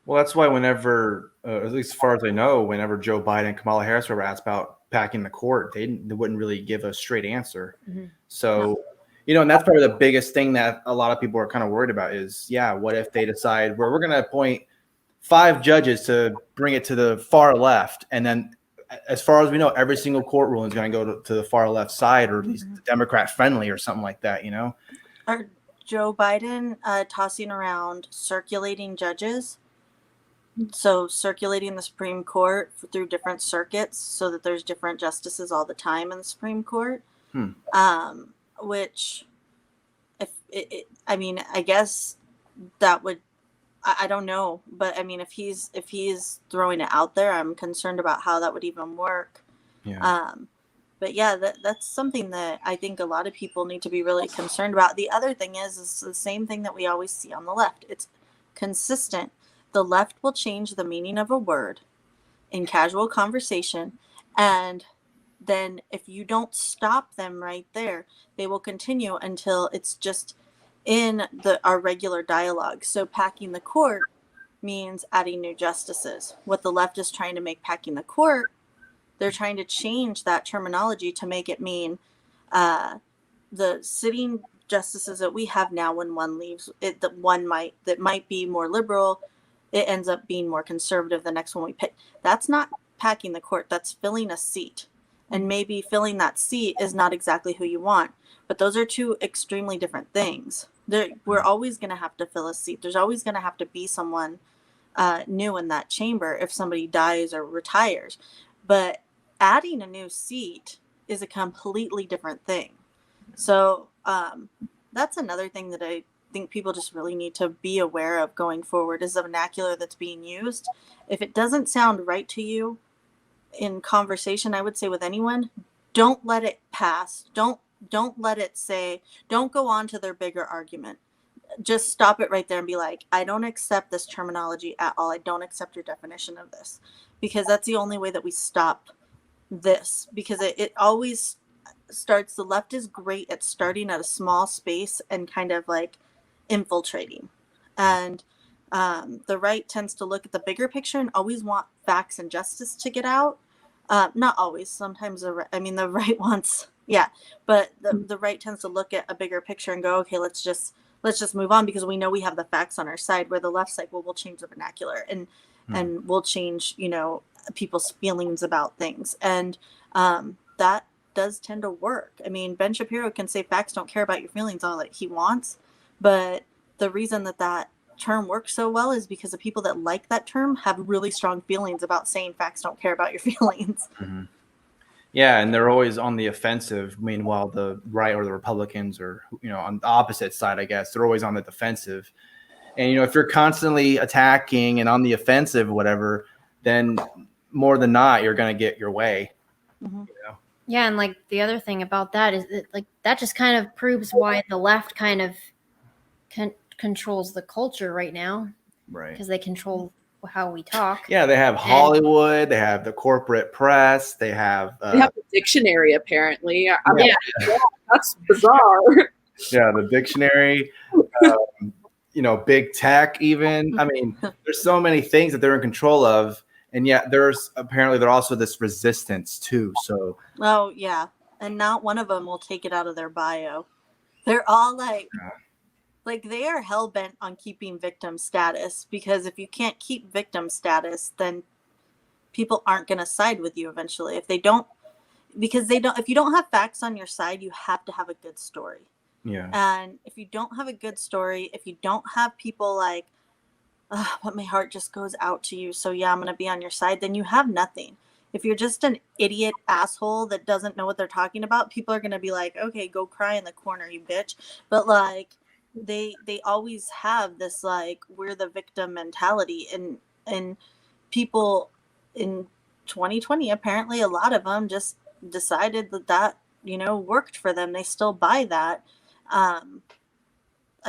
Speaker 1: Well, that's why whenever, at least as far as I know, whenever Joe Biden and Kamala Harris were asked about packing the court, they wouldn't really give a straight answer. Mm-hmm. So, and that's probably the biggest thing that a lot of people are kind of worried about is, what if they decide we're going to appoint 5 judges to bring it to the far left, and then as far as we know, every single court ruling is going to go to the far left side, or at least Democrat friendly or something like that,
Speaker 4: Are Joe Biden tossing around circulating judges? So circulating the Supreme Court through different circuits so that there's different justices all the time in the Supreme Court. Which, I guess that would, I don't know, but I mean, if he's throwing it out there, I'm concerned about how that would even work. But that's something that I think a lot of people need to be really concerned about. The other thing is the same thing that we always see on the left. It's consistent. The left will change the meaning of a word in casual conversation, and then if you don't stop them right there, they will continue until it's just in our regular dialogue. So packing the court means adding new justices. What the left is trying to make packing the court, they're trying to change that terminology to make it mean the sitting justices that we have now, when one leaves, that might be more liberal, it ends up being more conservative the next one we pick. That's not packing the court. That's filling a seat. And maybe filling that seat is not exactly who you want. But those are two extremely different things. We're always going to have to fill a seat. There's always going to have to be someone new in that chamber if somebody dies or retires. But adding a new seat is a completely different thing. So that's another thing that I think people just really need to be aware of going forward, is the vernacular that's being used. If it doesn't sound right to you in conversation, I would say with anyone, don't let it pass. Don't let it say, don't go on to their bigger argument. Just stop it right there and be like, I don't accept this terminology at all. I don't accept your definition of this, because that's the only way that we stop this, because it always starts, the left is great at starting at a small space and kind of like infiltrating. And The right tends to look at the bigger picture and always want facts and justice to get out. Not always. Sometimes the right wants, yeah, but the right tends to look at a bigger picture and go, okay, let's just move on because we know we have the facts on our side. Where the left's like, well, we'll change the vernacular and we'll change, people's feelings about things, and that does tend to work. I mean, Ben Shapiro can say facts don't care about your feelings all that he wants, but the reason that term works so well is because the people that like that term have really strong feelings about saying facts don't care about your feelings.
Speaker 1: Mm-hmm. Yeah, and they're always on the offensive. Meanwhile, the right or the Republicans are, on the opposite side, I guess, they're always on the defensive. And, if you're constantly attacking and on the offensive, whatever, then more than not, you're going to get your way.
Speaker 4: Mm-hmm.
Speaker 2: Yeah, and like the other thing about that is that, like, that just kind of proves why the left kind of controls the culture right now.
Speaker 1: Right.
Speaker 2: Because they control how we talk.
Speaker 1: Yeah, they have Hollywood, they have the corporate press, they have
Speaker 3: a dictionary apparently. Yeah, that's bizarre.
Speaker 1: Yeah, the dictionary, big tech even. I mean, there's so many things that they're in control of, and yet there's also this resistance too. So
Speaker 4: oh yeah, and not one of them will take it out of their bio. They're all like they are hell-bent on keeping victim status, because if you can't keep victim status, then people aren't going to side with you eventually. If you don't have facts on your side, you have to have a good story.
Speaker 1: Yeah.
Speaker 4: And if you don't have a good story, if you don't have people like, but my heart just goes out to you, so yeah, I'm going to be on your side, then you have nothing. If you're just an idiot asshole that doesn't know what they're talking about, people are going to be like, okay, go cry in the corner, you bitch. But like, they always have this like, we're the victim mentality, and people in 2020, apparently a lot of them just decided that worked for them. They still buy that. I'm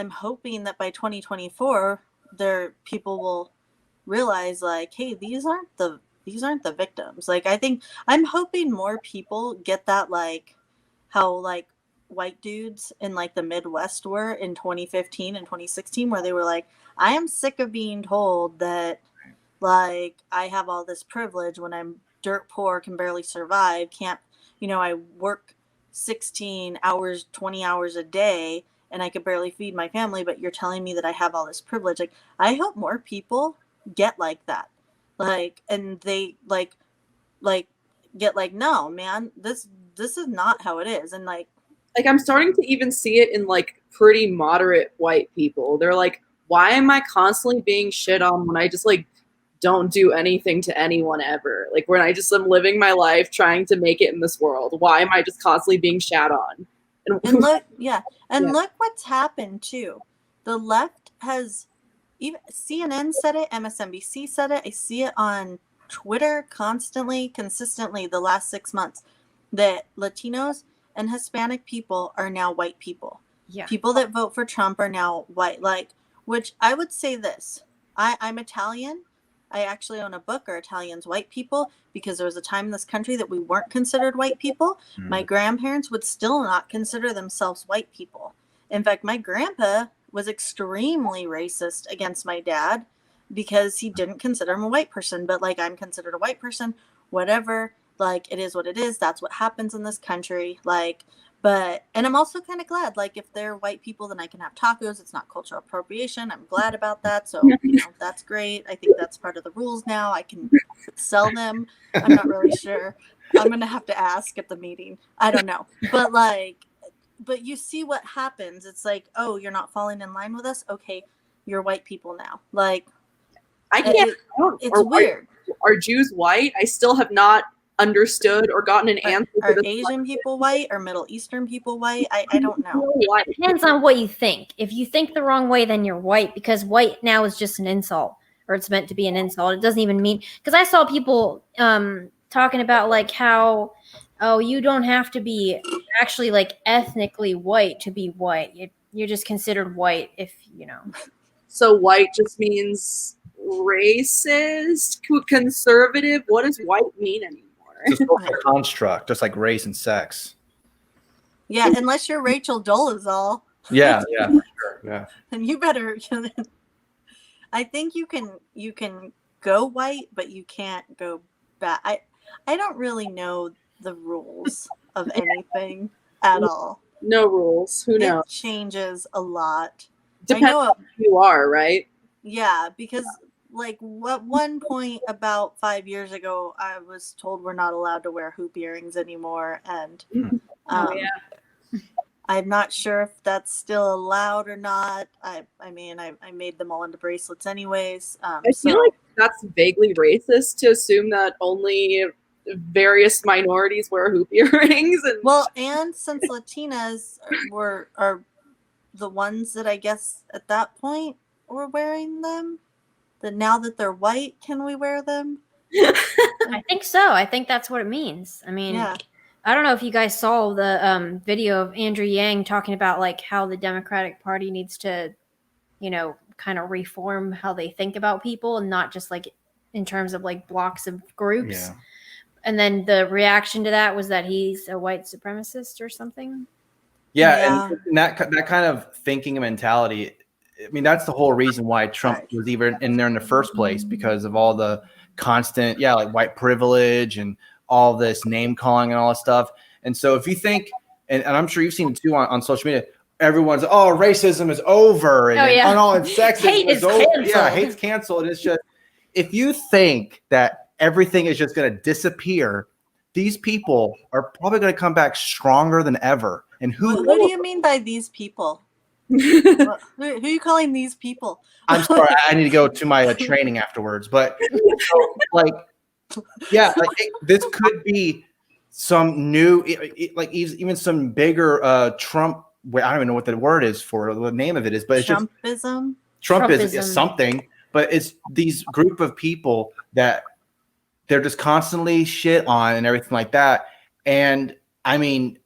Speaker 4: hoping that by 2024 people will realize like, hey, these aren't the victims. Like, I'm hoping more people get that, like how like white dudes in like the Midwest were in 2015 and 2016, where they were like, I am sick of being told that like I have all this privilege when I'm dirt poor, can barely survive, can't, I work 16 hours, 20 hours a day, and I could barely feed my family, but you're telling me that I have all this privilege. Like, I hope more people get like that. Like, and they like get like, no, man, this is not how it is. And like
Speaker 3: I'm starting to even see it in like pretty moderate white people. They're like, why am I constantly being shit on when I just like don't do anything to anyone ever? Like, when I just am living my life trying to make it in this world, why am I just constantly being shat on?
Speaker 4: And look, look what's happened too. The left has, even CNN said it, MSNBC said it. I see it on Twitter constantly, consistently the last 6 months, that Latinos and Hispanic people are now white people.
Speaker 2: Yeah.
Speaker 4: People that vote for Trump are now white. Like, which I would say this. I'm Italian. I actually own a book, Are Italians White People? Because there was a time in this country that we weren't considered white people. Mm. My grandparents would still not consider themselves white people. In fact, my grandpa was extremely racist against my dad because he didn't consider him a white person. But like, I'm considered a white person, whatever. Like, it is what it is. That's what happens in this country. Like, but, and I'm also kind of glad, like, if they're white people, then I can have tacos. It's not cultural appropriation. I'm glad about that. So, that's great. I think that's part of the rules now. I can sell them. I'm not really sure. I'm going to have to ask at the meeting. I don't know. But like, but you see what happens. It's like, oh, you're not falling in line with us? Okay, you're white people now. Like,
Speaker 3: I can't.
Speaker 4: It's weird.
Speaker 3: Are Jews white? I still have not understood or gotten an answer.
Speaker 4: Are Asian people white? Or Middle Eastern people white? I don't know.
Speaker 2: It depends on what you think. If you think the wrong way, then you're white, because white now is just an insult, or it's meant to be an insult. It doesn't even mean, because I saw people talking about like how, oh, you don't have to be actually like ethnically white to be white. You're just considered white if,
Speaker 3: So white just means racist, conservative. What does white mean anymore?
Speaker 1: It's a social construct, just like race and sex.
Speaker 4: Yeah, unless you're Rachel Dolezal.
Speaker 1: Yeah, for sure. Yeah.
Speaker 4: And you better. I think you can go white, but you can't go back. I don't really know the rules of anything at all.
Speaker 3: No rules. Who knows?
Speaker 4: It changes a lot.
Speaker 3: Depends
Speaker 4: I know
Speaker 3: on who you are, right?
Speaker 4: Yeah, because like at one point about 5 years ago, I was told we're not allowed to wear hoop earrings anymore, and I'm not sure if that's still allowed or not. I mean, I made them all into bracelets anyways.
Speaker 3: I feel like that's vaguely racist to assume that only various minorities wear hoop earrings. And
Speaker 4: well, and since Latinas are the ones that I guess at that point were wearing them, that now that they're white, can we wear them?
Speaker 2: I think so. I think that's what it means. I mean,
Speaker 4: Yeah.
Speaker 2: I don't know if you guys saw the video of Andrew Yang talking about like how the Democratic Party needs to, kind of reform how they think about people and not just like in terms of like blocks of groups.
Speaker 1: Yeah.
Speaker 2: And then the reaction to that was that he's a white supremacist or something.
Speaker 1: Yeah. And that kind of thinking and mentality, I mean, that's the whole reason why Trump was even in there in the first place, because of all the constant, like white privilege and all this name calling and all this stuff. And so if you think, and I'm sure you've seen it too on social media, everyone's, racism is over. And, and sexism
Speaker 2: hate is
Speaker 1: over.
Speaker 2: canceled.
Speaker 1: Yeah, hate's canceled. And it's just, if you think that everything is just going to disappear, these people are probably going to come back stronger than ever. And who
Speaker 4: do you mean by these people? Who are you calling these people?
Speaker 1: I'm sorry, I need to go to my training afterwards. But this could be some new, like even some bigger Trump. I don't even know what the word is for the name of it is, but it's
Speaker 4: Trumpism.
Speaker 1: Trumpism is something. But it's these group of people that they're just constantly shit on and everything like that. And I mean,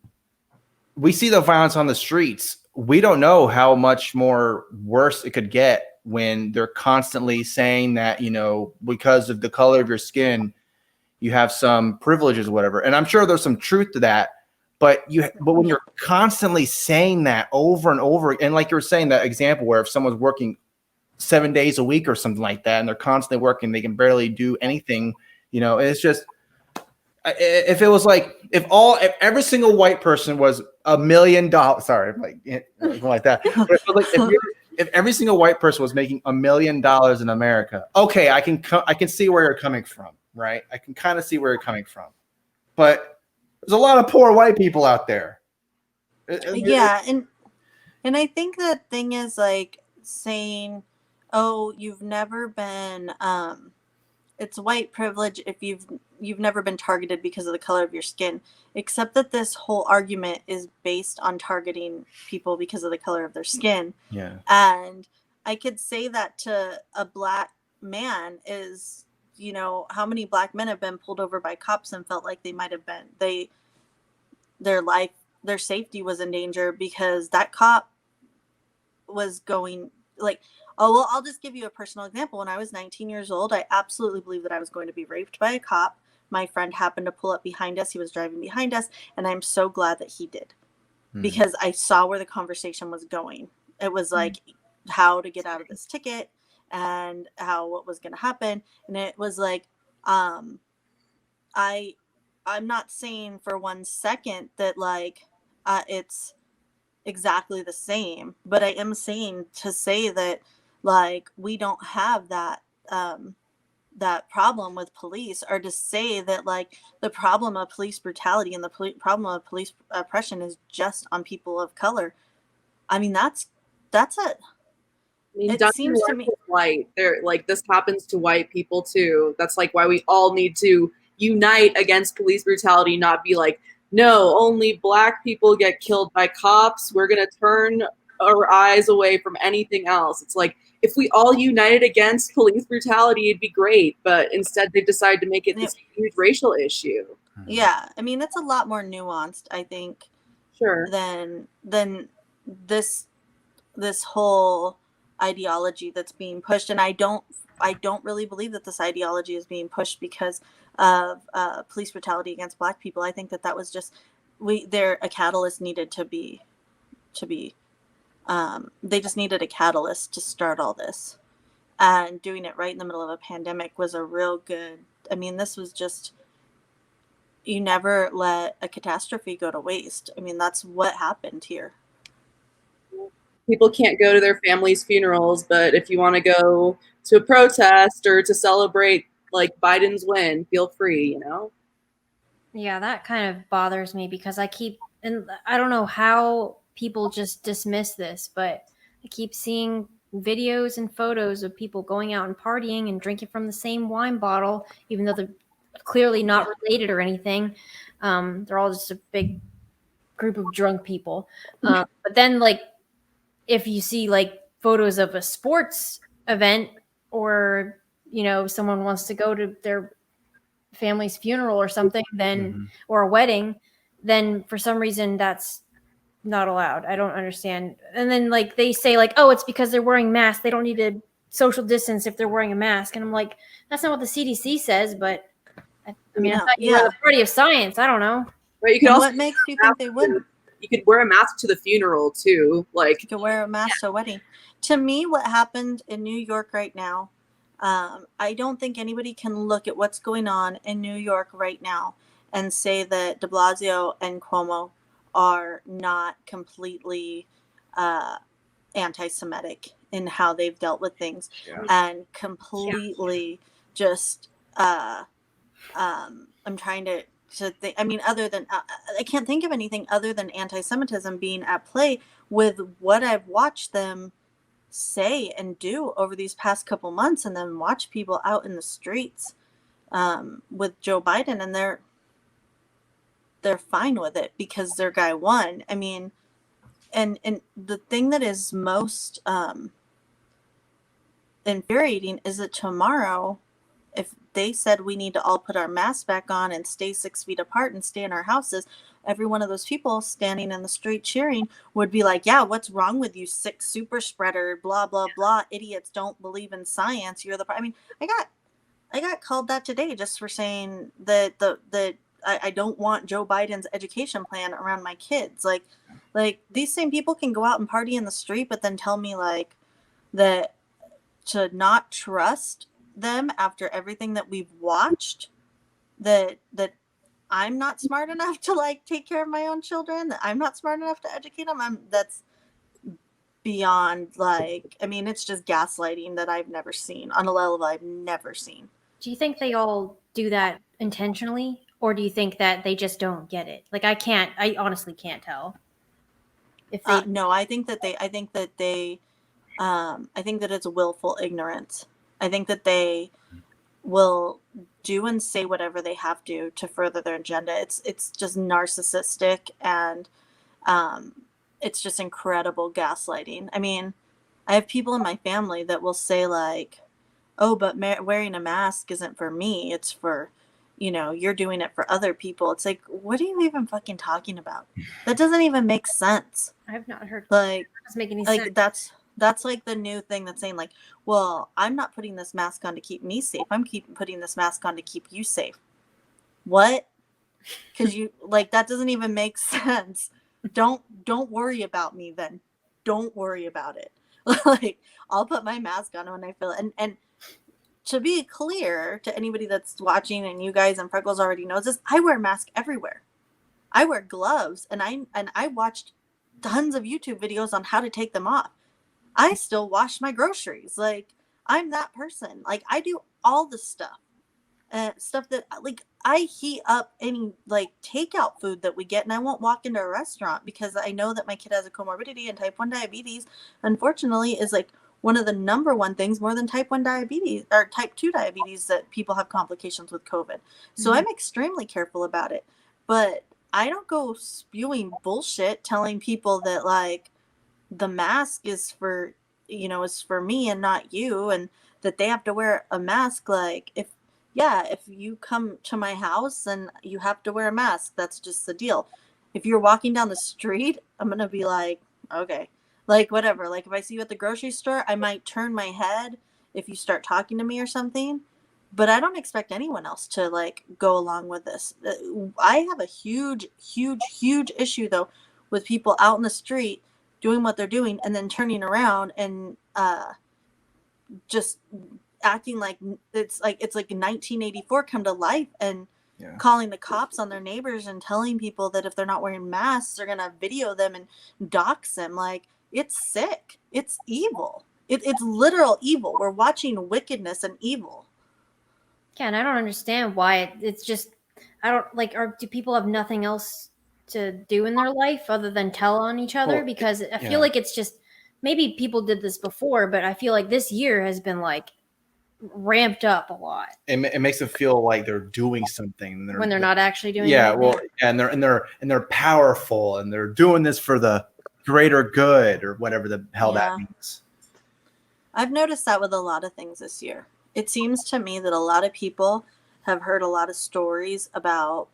Speaker 1: we see the violence on the streets. We don't know how much more worse it could get when they're constantly saying that, because of the color of your skin, you have some privileges or whatever. And I'm sure there's some truth to that, but when you're constantly saying that over and over, and like you were saying, that example where if someone's working 7 days a week or something like that, and they're constantly working, they can barely do anything, it's just, if it was like, if every single white person was $1 million, sorry, like that. But if every single white person was making $1 million in America, okay, I can see where you're coming from, right? I can kind of see where you're coming from, but there's a lot of poor white people out there.
Speaker 4: Yeah, and I think the thing is like saying, oh, you've never been it's white privilege if you've never been targeted because of the color of your skin, except that this whole argument is based on targeting people because of the color of their skin.
Speaker 1: Yeah.
Speaker 4: And I could say that to a black man is, how many black men have been pulled over by cops and felt like they might have been, their safety was in danger because that cop was going like, oh, well, I'll just give you a personal example. When I was 19 years old, I absolutely believed that I was going to be raped by a cop. My friend happened to pull up behind us. He was driving behind us. And I'm so glad that he did because I saw where the conversation was going. It was like how to get out of this ticket and what was going to happen. And it was like, I'm not saying for 1 second that like it's exactly the same, but I am saying to say that like we don't have that that problem with police, or to say that like the problem of police brutality and the problem of police oppression is just on people of color. I mean, that's it. It seems to me
Speaker 3: white. There, like this happens to white people too. That's like why we all need to unite against police brutality, not be like, no, only black people get killed by cops. We're going to turn our eyes away from anything else. It's like, if we all united against police brutality, it'd be great. But instead, they decide to make it this huge racial issue.
Speaker 4: Yeah. I mean, it's a lot more nuanced, I think, than this whole ideology that's being pushed. And I don't really believe that this ideology is being pushed because of police brutality against black people. I think that was just a catalyst needed to be they just needed a catalyst to start all this. and doing it right in the middle of a pandemic was a real good. I mean, this was just, you never let a catastrophe go to waste. I mean, that's what happened here.
Speaker 3: People can't go to their families' funerals, but if you want to go to a protest or to celebrate like Biden's win, feel free, you know?
Speaker 2: Yeah, that kind of bothers me because and I don't know how people just dismiss this, but I keep seeing videos and photos of people going out and partying and drinking from the same wine bottle, even though they're clearly not related or anything. They're all just a big group of drunk people. But then, like, if you see like photos of a sports event or, someone wants to go to their family's funeral or something, then or a wedding, then for some reason that's not allowed. I don't understand. And then like they say like, oh, it's because they're wearing masks. They don't need to social distance if they're wearing a mask. And I'm like, that's not what the CDC says. But I mean, I thought you were the party of science. I don't know.
Speaker 3: Right? You could
Speaker 4: And
Speaker 3: also
Speaker 4: what makes you think they wouldn't?
Speaker 3: You could wear a mask to the funeral too. Like
Speaker 4: You could wear a mask to a wedding. To me, what happened in New York right now, I don't think anybody can look at what's going on in New York right now and say that de Blasio and Cuomo are not completely anti-Semitic in how they've dealt with things, and completely just I'm trying to think. I mean, other than I can't think of anything other than anti-Semitism being at play with what I've watched them say and do over these past couple months, and then watch people out in the streets with Joe Biden, and they're fine with it because their guy won. I mean, and the thing that is most infuriating is that tomorrow, if they said we need to all put our masks back on and stay 6 feet apart and stay in our houses, every one of those people standing in the street cheering would be like, yeah, what's wrong with you, sick super spreader, blah, blah, blah, idiots don't believe in science. You're the, I mean, I got called that today just for saying that I don't want Joe Biden's education plan around my kids. Like these same people can go out and party in the street, but then tell me like that to not trust them after everything that we've watched, that I'm not smart enough to like take care of my own children, that I'm not smart enough to educate them. That's beyond, like, I mean, it's just gaslighting that I've never seen on a level I've never seen.
Speaker 2: Do you think they all do that intentionally, or do you think that they just don't get it? Like, I honestly can't tell. If they
Speaker 4: No, I think that it's willful ignorance. I think that they will do and say whatever they have to further their agenda. It's just narcissistic, and it's just incredible gaslighting. I mean, I have people in my family that will say like, oh, but wearing a mask isn't for me. It's for, you're doing it for other people. It's like, what are you even fucking talking about? That doesn't even make sense.
Speaker 2: I've not heard
Speaker 4: Like,
Speaker 2: that doesn't make any sense.
Speaker 4: That's like the new thing that's saying like, well, I'm not putting this mask on to keep me safe. I'm putting this mask on to keep you safe. What? Because you like, that doesn't even make sense. Don't worry about me then. Don't worry about it. Like, I'll put my mask on when I feel it. And to be clear to anybody that's watching, and you guys and Freckles already knows this, I wear a mask everywhere. I wear gloves, and I watched tons of YouTube videos on how to take them off. I still wash my groceries. Like, I'm that person. Like, I do all the stuff. Stuff that, like, I heat up any, like, takeout food that we get, and I won't walk into a restaurant because I know that my kid has a comorbidity, and type 1 diabetes, unfortunately, is, like, one of the number one things more than type 1 diabetes or type 2 diabetes that people have complications with COVID. So I'm extremely careful about it. But I don't go spewing bullshit telling people that, like, the mask is for me and not you, and that they have to wear a mask. Like, if you come to my house and you have to wear a mask, that's just the deal. If you're walking down the street, I'm gonna be like, okay, like, whatever. Like, if I see you at the grocery store, I might turn my head if you start talking to me or something, but I don't expect anyone else to, like, go along with this. I have a huge issue though with people out in the street doing what they're doing and then turning around and just acting like it's like 1984 come to life, and
Speaker 1: Yeah.
Speaker 4: calling the cops on their neighbors and telling people that if they're not wearing masks, they're gonna video them and dox them. Like, it's sick. It's evil. It's literal evil. We're watching wickedness and evil.
Speaker 2: Yeah, and I don't understand why it's just I don't like. Do people have nothing else to do in their life other than tell on each other?
Speaker 1: Well,
Speaker 2: Because I
Speaker 1: yeah.
Speaker 2: feel like it's just maybe people did this before, but I feel like this year has been like ramped up a lot
Speaker 1: It makes them feel like they're doing something
Speaker 2: when they're not actually doing
Speaker 1: Yeah,
Speaker 2: anything.
Speaker 1: well, and they're powerful, and they're doing this for the greater good, or whatever the hell that means.
Speaker 4: I've noticed that with a lot of things this year. It seems to me that a lot of people have heard a lot of stories about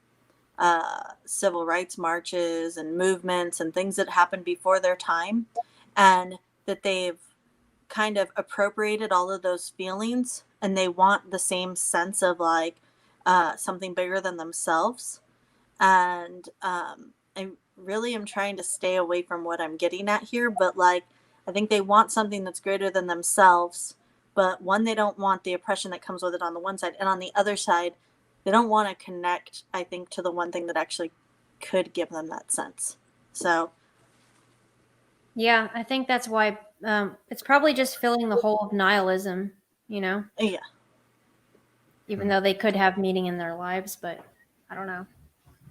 Speaker 4: civil rights marches and movements and things that happened before their time, and that they've kind of appropriated all of those feelings, and they want the same sense of like something bigger than themselves. And I really am trying to stay away from what I'm getting at here, but like, I think they want something that's greater than themselves, but one, they don't want the oppression that comes with it on the one side, and on the other side, they don't want to connect, I think, to the one thing that actually could give them that sense. So
Speaker 2: Yeah, I think that's why it's probably just filling the hole of nihilism,
Speaker 4: yeah.
Speaker 2: even though they could have meaning in their lives, but I don't know.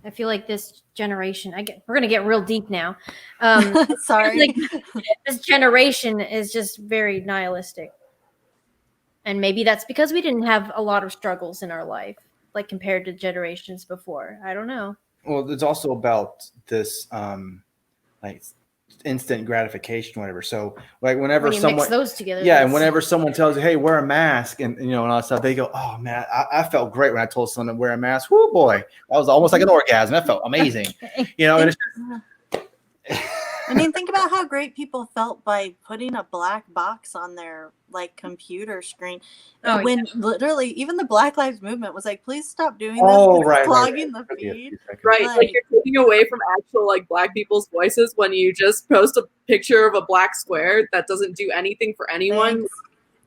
Speaker 2: I feel like this generation, we're going to get real deep now.
Speaker 4: Sorry.
Speaker 2: Like, this generation is just very nihilistic. And maybe that's because we didn't have a lot of struggles in our life, like compared to generations before. I don't know.
Speaker 1: Well, it's also about this like instant gratification, whatever. So like whenever
Speaker 2: When you
Speaker 1: someone
Speaker 2: mix those together,
Speaker 1: yeah, and whenever someone tells you, hey, wear a mask, and and all that stuff, they go, oh man, I felt great when I told someone to wear a mask. Whoo boy, that was almost like an orgasm. That felt amazing. And it's
Speaker 4: I mean, think about how great people felt by putting a black box on their like computer screen. When literally even the Black Lives Movement was like, please stop doing this. It's clogging the feed.
Speaker 3: Right. Like you're taking away from actual like Black people's voices when you just post a picture of a black square that doesn't do anything for anyone.
Speaker 4: Thanks.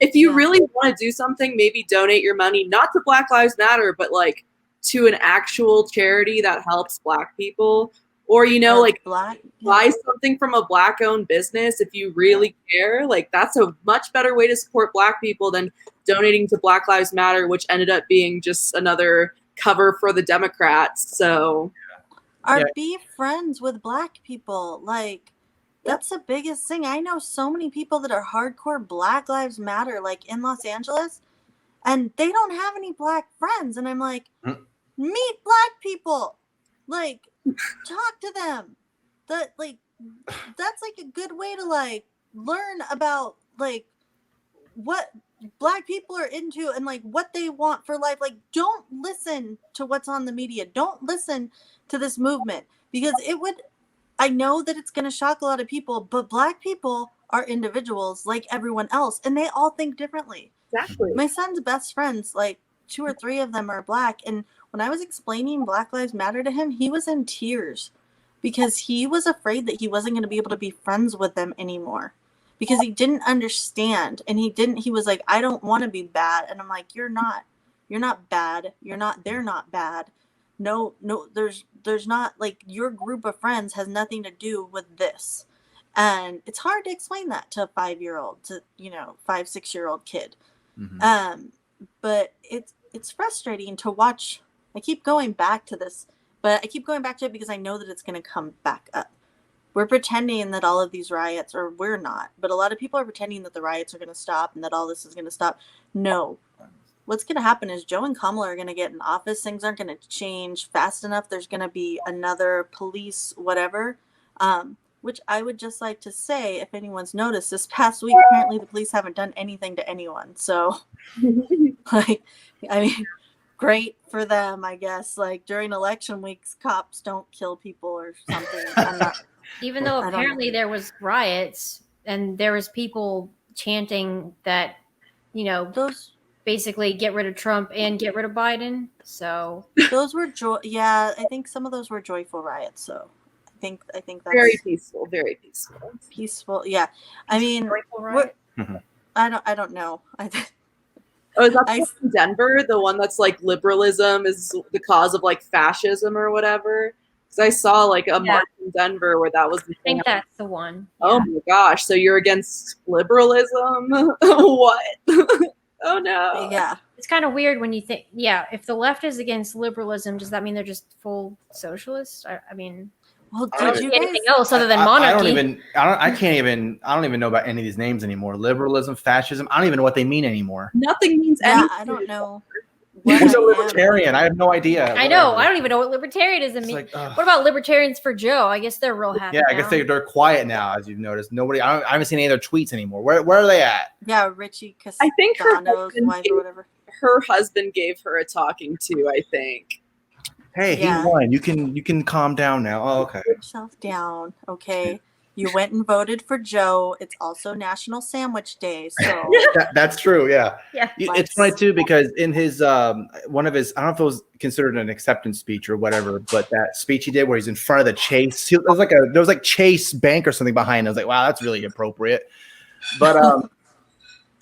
Speaker 3: If you really want to do something, maybe donate your money, not to Black Lives Matter, but like to an actual charity that helps Black people. Or, buy something from a Black-owned business if you really care. Like, that's a much better way to support Black people than donating to Black Lives Matter, which ended up being just another cover for the Democrats. So,
Speaker 4: be friends with Black people. Like, that's the biggest thing. I know so many people that are hardcore Black Lives Matter, like in Los Angeles, and they don't have any Black friends. And I'm like, meet Black people. Like, talk to them. That's like a good way to like learn about like what Black people are into and like what they want for life. Like, don't listen to what's on the media. Don't listen to this movement, because I know that it's going to shock a lot of people, but Black people are individuals like everyone else, and they all think differently.
Speaker 3: Exactly.
Speaker 4: My son's best friends, like 2 or 3 of them are Black, and when I was explaining Black Lives Matter to him, he was in tears because he was afraid that he wasn't going to be able to be friends with them anymore because he didn't understand. And he was like, I don't want to be bad. And I'm like, you're not bad. They're not bad. No, there's not, like, your group of friends has nothing to do with this. And it's hard to explain that to a 5-year-old, to, 5-6-year-old kid.
Speaker 1: Mm-hmm.
Speaker 4: But it's frustrating to watch. I keep going back to this, but I keep going back to it because I know that it's going to come back up. We're pretending that all of these riots, or we're not, but a lot of people are pretending that the riots are going to stop and that all this is going to stop. No. What's going to happen is Joe and Kamala are going to get in office. Things aren't going to change fast enough. There's going to be another police whatever, which I would just like to say, if anyone's noticed, this past week, apparently the police haven't done anything to anyone. So, like, I mean, great for them, I guess. Like, during election weeks, cops don't kill people or something.
Speaker 2: Even though apparently there was riots and there was people chanting that,
Speaker 4: those
Speaker 2: basically get rid of Trump and get rid of Biden. So
Speaker 4: those were I think some of those were joyful riots. So I think that's
Speaker 3: very peaceful.
Speaker 4: Peaceful, yeah. I mean, I don't know.
Speaker 3: Oh, is that
Speaker 4: I-
Speaker 3: the one in Denver? The one that's like liberalism is the cause of like fascism or whatever? Because I saw like a march in Denver where that was the
Speaker 2: I
Speaker 3: thing.
Speaker 2: think that's the one.
Speaker 3: Oh my gosh! So you're against liberalism? What? Oh no!
Speaker 4: Yeah.
Speaker 2: It's kind of weird when you think, if the left is against liberalism, does that mean they're just full socialists? I mean,
Speaker 4: Well,
Speaker 1: I don't
Speaker 4: did you
Speaker 2: anything
Speaker 4: guys?
Speaker 2: else other than
Speaker 1: I
Speaker 2: monarchy?
Speaker 1: don't even know about any of these names anymore. Liberalism, fascism. I don't even know what they mean anymore.
Speaker 3: Nothing means
Speaker 4: Yeah,
Speaker 3: anything.
Speaker 4: I don't know.
Speaker 1: Who's a
Speaker 4: I am.
Speaker 1: libertarian? I have no idea.
Speaker 2: I know.
Speaker 1: Whatever.
Speaker 2: I don't even know what libertarianism
Speaker 1: It's
Speaker 2: means.
Speaker 1: like, ugh.
Speaker 2: What about libertarians for Joe? I guess they're real happy.
Speaker 1: Yeah, I guess they're quiet now, as you've noticed. I haven't seen any of their tweets anymore. Where are they at?
Speaker 4: Yeah, Richie
Speaker 3: I think her
Speaker 4: Casano's
Speaker 3: husband
Speaker 4: wife or whatever.
Speaker 3: Her husband gave her a talking to, I think.
Speaker 1: Hey,
Speaker 4: Yeah.
Speaker 1: he won. You can calm down now. Oh, okay.
Speaker 4: Put yourself down, okay? You went and voted for Joe. It's also National Sandwich Day, so
Speaker 1: That's true. Yeah.
Speaker 2: Yeah.
Speaker 1: It's funny too because in his one of his, I don't know if it was considered an acceptance speech or whatever, but that speech he did where he's in front of the Chase, there was like Chase Bank or something behind. I was like, wow, that's really appropriate. But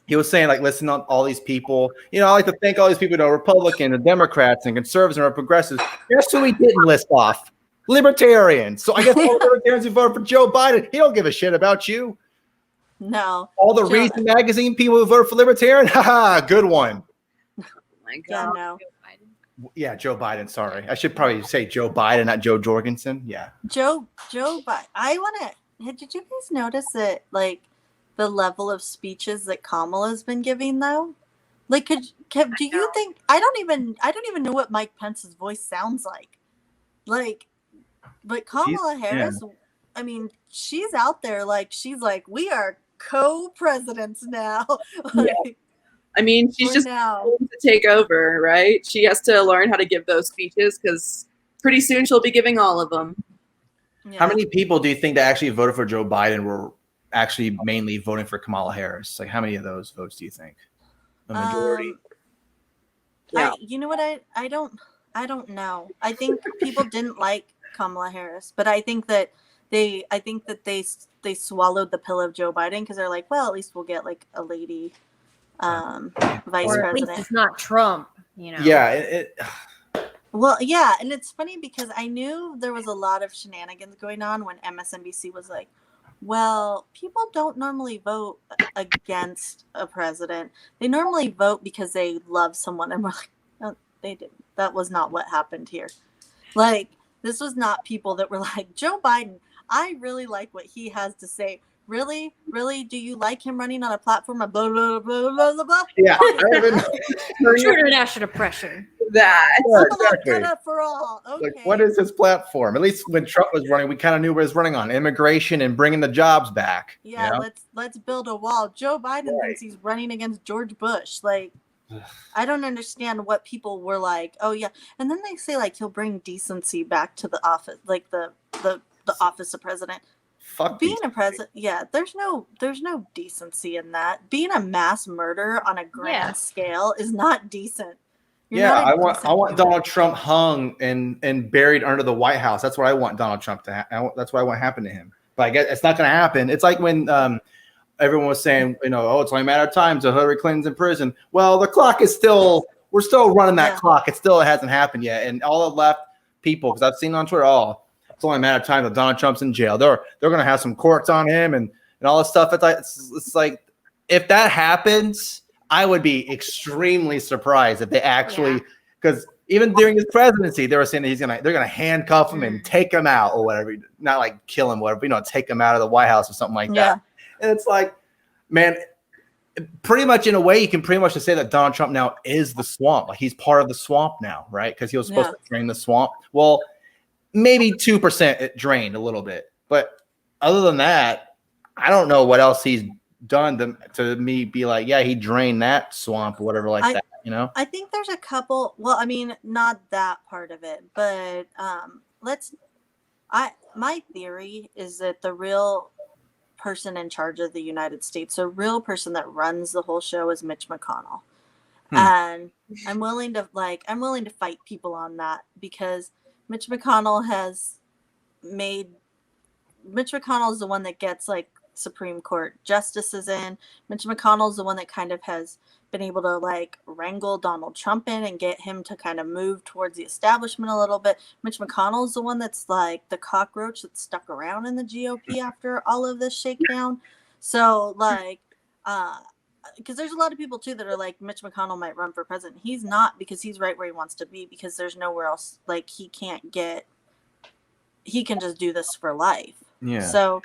Speaker 1: he was saying, like, listen to all these people. I like to thank all these people, Republicans and Democrats and conservatives and progressives. Guess who he didn't list off? Libertarians. So I guess all the libertarians who voted for Joe Biden, he don't give a shit about you.
Speaker 4: no.
Speaker 1: All the
Speaker 4: Joe-
Speaker 1: Reason magazine people who voted for Libertarian, haha, good one.
Speaker 3: Oh my
Speaker 4: Yeah,
Speaker 3: god.
Speaker 4: no.
Speaker 1: Yeah, Joe Biden. Sorry, I should probably say Joe Biden, not Joe Jorgensen. Yeah.
Speaker 4: Joe Biden. Did you guys notice that, like, the level of speeches that Kamala's been giving though? Like, do you think I don't even know what Mike Pence's voice sounds like. Like, but Kamala Harris, I mean, she's out there she's like, we are co-presidents now. Like,
Speaker 3: I mean, she's
Speaker 4: for
Speaker 3: just
Speaker 4: now.
Speaker 3: going to take over, right? She has to learn how to give those speeches because pretty soon she'll be giving all of them.
Speaker 4: Yeah.
Speaker 1: How many people do you think that actually voted for Joe Biden were actually mainly voting for Kamala Harris? Like, how many of those votes do you think? A majority.
Speaker 3: Yeah.
Speaker 4: You know what? I don't know. I think people didn't like Kamala Harris, but I think that they swallowed the pill of Joe Biden because they're like, well, at least we'll get like a lady vice
Speaker 2: Or at least
Speaker 4: president.
Speaker 2: it's not Trump.
Speaker 1: Yeah.
Speaker 4: Well, yeah, and it's funny because I knew there was a lot of shenanigans going on when MSNBC was like, well, people don't normally vote against a president. They normally vote because they love someone. And we're like, no, they didn't. That was not what happened here. Like, this was not people that were like, Joe Biden, I really like what he has to say. Really? Really? Do you like him running on a platform of blah, blah, blah, blah, blah, blah?
Speaker 1: Yeah.
Speaker 2: True international pressure.
Speaker 3: That.
Speaker 1: Exactly.
Speaker 4: For all. Okay.
Speaker 1: Like, what is his platform? At least when Trump was running, we kind of knew what he was running on: immigration and bringing the jobs back.
Speaker 4: Yeah, let's build a wall. Joe Biden thinks he's running against George Bush. Like, I don't understand what people were like. Oh yeah, and then they say like he'll bring decency back to the office, like the office of president.
Speaker 1: Fuck
Speaker 4: Being a president, yeah. There's no decency in that. Being a mass murderer on a grand scale is not decent.
Speaker 1: I want Donald Trump hung and buried under the White House. That's what I want Donald Trump to that's what I want to happen to him. But I guess it's not going to happen. It's like when everyone was saying, it's only a matter of time till Hillary Clinton's in prison. Well, the clock is we're still running that clock. It hasn't happened yet. And all the left people, because I've seen on Twitter, it's only a matter of time till Donald Trump's in jail. They're going to have some courts on him and all this stuff. It's like, if that happens, I would be extremely surprised if they actually, because even during his presidency, they were saying that they're gonna handcuff him and take him out or whatever, not like kill him, whatever, take him out of the White House or something like that. And it's like, man, pretty much in a way, you can pretty much just say that Donald Trump now is the swamp. Like, he's part of the swamp now, right? Because he was supposed to drain the swamp. Well, maybe 2% it drained a little bit, but other than that, I don't know what else he's done to me be like, yeah, he drained that swamp or whatever that.
Speaker 4: I think there's a couple. Well, I mean, not that part of it, but my theory is that the real person in charge of the United States, the real person that runs the whole show, is Mitch McConnell. And I'm willing to fight people on that because Mitch McConnell is the one that gets like Supreme Court justices in. Mitch McConnell's the one that kind of has been able to like wrangle Donald Trump in and get him to kind of move towards the establishment a little bit. Mitch McConnell's the one that's like the cockroach that's stuck around in the GOP after all of this shakedown. So like, because there's a lot of people too that are like, Mitch McConnell might run for president. He's not, because he's right where he wants to be, because there's nowhere else. Like he can just do this for life.
Speaker 1: Yeah.
Speaker 4: So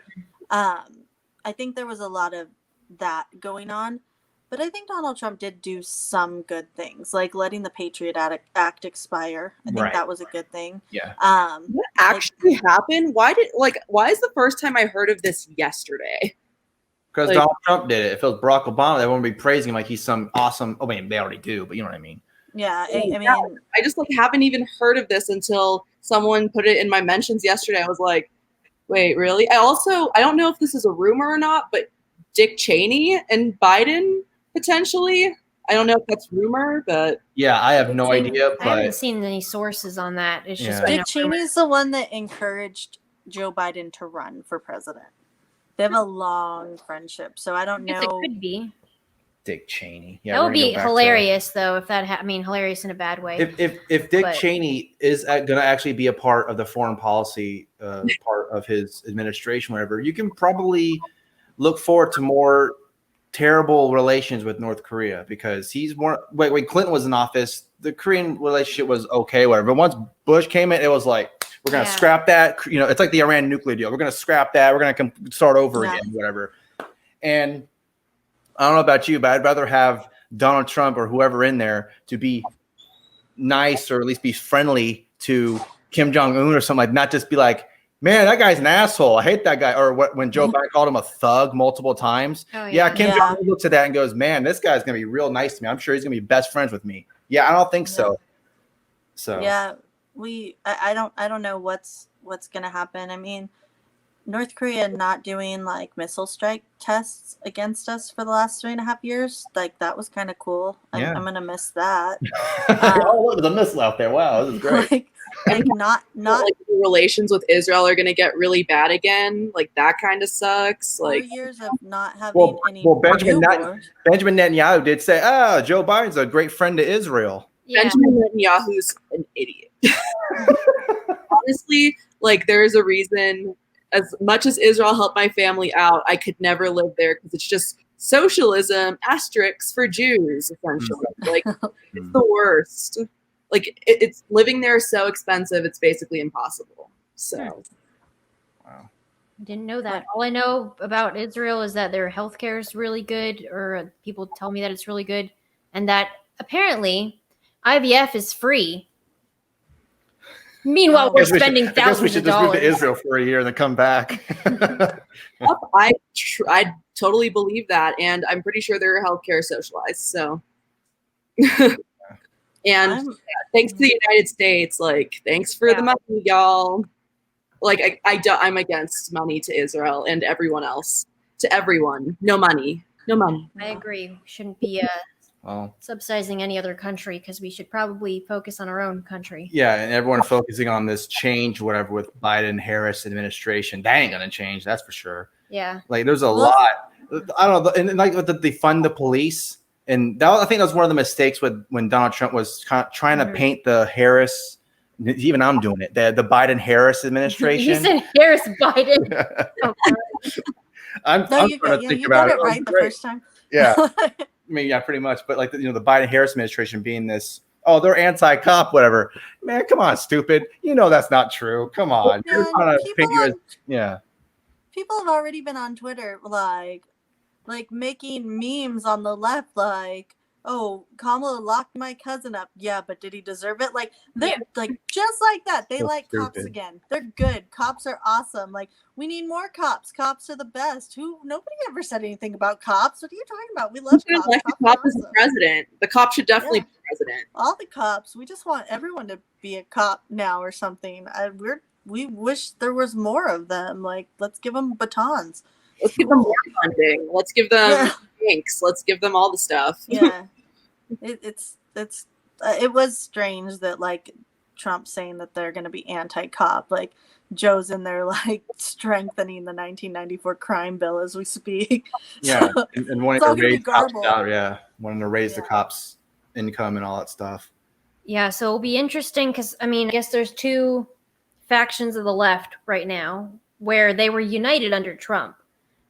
Speaker 4: I think there was a lot of that going on. But I think Donald Trump did do some good things, like letting the Patriot Act expire. I think that was a good thing.
Speaker 1: Yeah.
Speaker 3: What actually happened? Why is the first time I heard of this yesterday?
Speaker 1: Because Donald Trump did it. If it was Barack Obama, they wouldn't be praising him like he's some awesome. I mean, they already do, but you know what I mean.
Speaker 4: Yeah. I mean,
Speaker 3: I just like haven't even heard of this until someone put it in my mentions yesterday. I was like, wait, really? I don't know if this is a rumor or not, but Dick Cheney and Biden potentially. I don't know if that's rumor, but
Speaker 1: yeah, I have no idea. But
Speaker 2: I haven't seen any sources on that. It's just
Speaker 4: Dick Cheney's the one that encouraged Joe Biden to run for president. They have a long friendship, so I don't know.
Speaker 2: It could be
Speaker 1: Dick Cheney. Yeah,
Speaker 2: that would be hilarious, though. If that, hilarious in a bad way.
Speaker 1: If Dick Cheney is going to actually be a part of the foreign policy part of his administration, whatever, you can probably look forward to more terrible relations with North Korea, because he's more. When Clinton was in office, the Korean relationship was okay, whatever. But once Bush came in, it was like, we're going to scrap that. You know, it's like the Iran nuclear deal. We're going to scrap that. We're going to start over again, whatever. And I don't know about you, but I'd rather have Donald Trump or whoever in there to be nice, or at least be friendly to Kim Jong-un or something, like not just be like, man, that guy's an asshole. I hate that guy. Or when Joe Biden called him a thug multiple times. Oh, yeah. Kim Jong-un looks at that and goes, man, this guy's going to be real nice to me. I'm sure he's going to be best friends with me. Yeah, I don't think so. So
Speaker 4: yeah. I don't know what's going to happen. I mean, North Korea not doing like missile strike tests against us for the last 3.5 years, like that was kind of cool. I'm going to miss that.
Speaker 1: Oh, look, there's a missile out there. Wow, this is great.
Speaker 4: like not
Speaker 3: like the relations with Israel are going to get really bad again. Like that kind of sucks.
Speaker 4: 4
Speaker 3: Like
Speaker 4: years of not having any.
Speaker 1: Well, Benjamin Netanyahu did say, Joe Biden's a great friend to Israel.
Speaker 2: Yeah.
Speaker 3: Benjamin Netanyahu's an idiot. Honestly, like there's a reason. As much as Israel helped my family out, I could never live there because it's just socialism asterisks for Jews, essentially. Like it's the worst. Like it's living there is so expensive; it's basically impossible. So,
Speaker 1: wow,
Speaker 2: I didn't know that. All I know about Israel is that their healthcare is really good, or people tell me that it's really good, and that apparently IVF is free. Meanwhile, we're spending thousands of dollars. I guess we should just move
Speaker 1: to Israel for a year and then come back.
Speaker 3: I totally believe that, and I'm pretty sure their healthcare is socialized. So, and thanks to the United States, like thanks for the money, y'all. Like I'm against money to Israel and everyone else. To everyone, no money.
Speaker 2: I agree. We shouldn't be subsidizing any other country, because we should probably focus on our own country.
Speaker 1: Yeah, and everyone focusing on this change, whatever, with Biden-Harris administration. That ain't gonna change, that's for sure.
Speaker 2: Yeah,
Speaker 1: like there's a lot. I don't know, and like they fund the police, and I think that was one of the mistakes when Donald Trump was trying to paint the Harris. Even I'm doing it. The Biden-Harris administration.
Speaker 2: You said Harris Biden.
Speaker 1: I'm trying to think about it.
Speaker 4: Right the first time.
Speaker 1: Yeah. I mean, yeah, pretty much. But like, the Biden-Harris administration being this, they're anti-cop, whatever. Man, come on, stupid. You know that's not true. Come on.
Speaker 4: You're trying to paint you
Speaker 1: as,
Speaker 4: people have already been on Twitter, like making memes on the left, like, oh, Kamala locked my cousin up. Yeah, but did he deserve it? Like, they're like just like that. They like stupid. Cops again. They're good. Cops are awesome. Like, we need more cops. Cops are the best. Nobody ever said anything about cops. What are you talking about? We love cops.
Speaker 3: Like the cop is the president. The cop should definitely be president.
Speaker 4: All the cops. We just want everyone to be a cop now or something. We wish there was more of them. Like, let's give them batons.
Speaker 3: Let's give them more funding. Let's give them banks. Let's give them all the stuff.
Speaker 4: Yeah. It was strange that like Trump saying that they're going to be anti-cop. Like Joe's in there like strengthening the 1994 crime bill as we speak.
Speaker 1: Yeah,
Speaker 4: So
Speaker 1: and wanting
Speaker 4: it's all
Speaker 1: to
Speaker 4: gonna be
Speaker 1: raise cops
Speaker 4: garbled.
Speaker 1: out, yeah, wanting to raise the
Speaker 4: Yeah.
Speaker 1: cops' income and all that stuff.
Speaker 2: Yeah, so it'll be interesting because, I mean, I guess there's two factions of the left right now where they were united under Trump.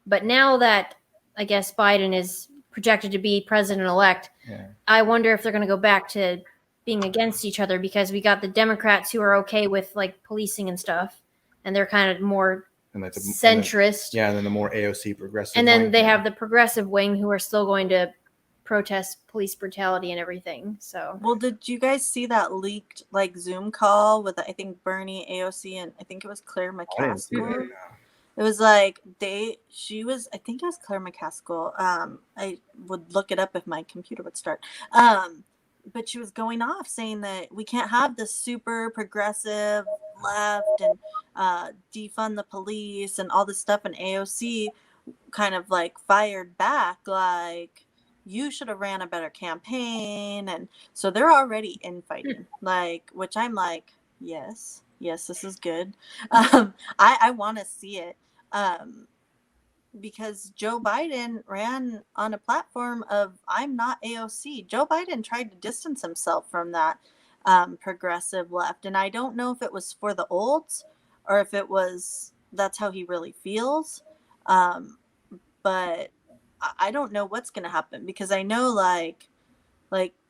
Speaker 2: But now that, I guess, Biden is projected to be president-elect,
Speaker 1: Yeah.
Speaker 2: I wonder if they're going to go back to being against each other, because we got the Democrats who are okay with, like, policing and stuff, and they're kind of more
Speaker 1: And like
Speaker 2: centrist.
Speaker 1: and then the more AOC progressive.
Speaker 2: And then
Speaker 1: wing,
Speaker 2: they
Speaker 1: yeah.
Speaker 2: have the progressive wing who are still going to protest police brutality and everything. So,
Speaker 4: Well, did you guys see that leaked like Zoom call with I think Bernie, AOC, and I think it was Claire
Speaker 1: I didn't see that,
Speaker 4: McCaskill?
Speaker 1: no.
Speaker 4: It was like she was, I think it was Claire McCaskill. I would look it up if my computer would start. But she was going off saying that we can't have this super progressive left and defund the police and all this stuff. And AOC kind of like fired back, like, you should have ran a better campaign. And so they're already infighting, like, which I'm like, yes, this is good. I want to see it. Because Joe Biden ran on a platform of I'm not AOC. Joe Biden tried to distance himself from that progressive left. And I don't know if it was for the olds or if it was that's how he really feels. But I don't know what's going to happen, because I know like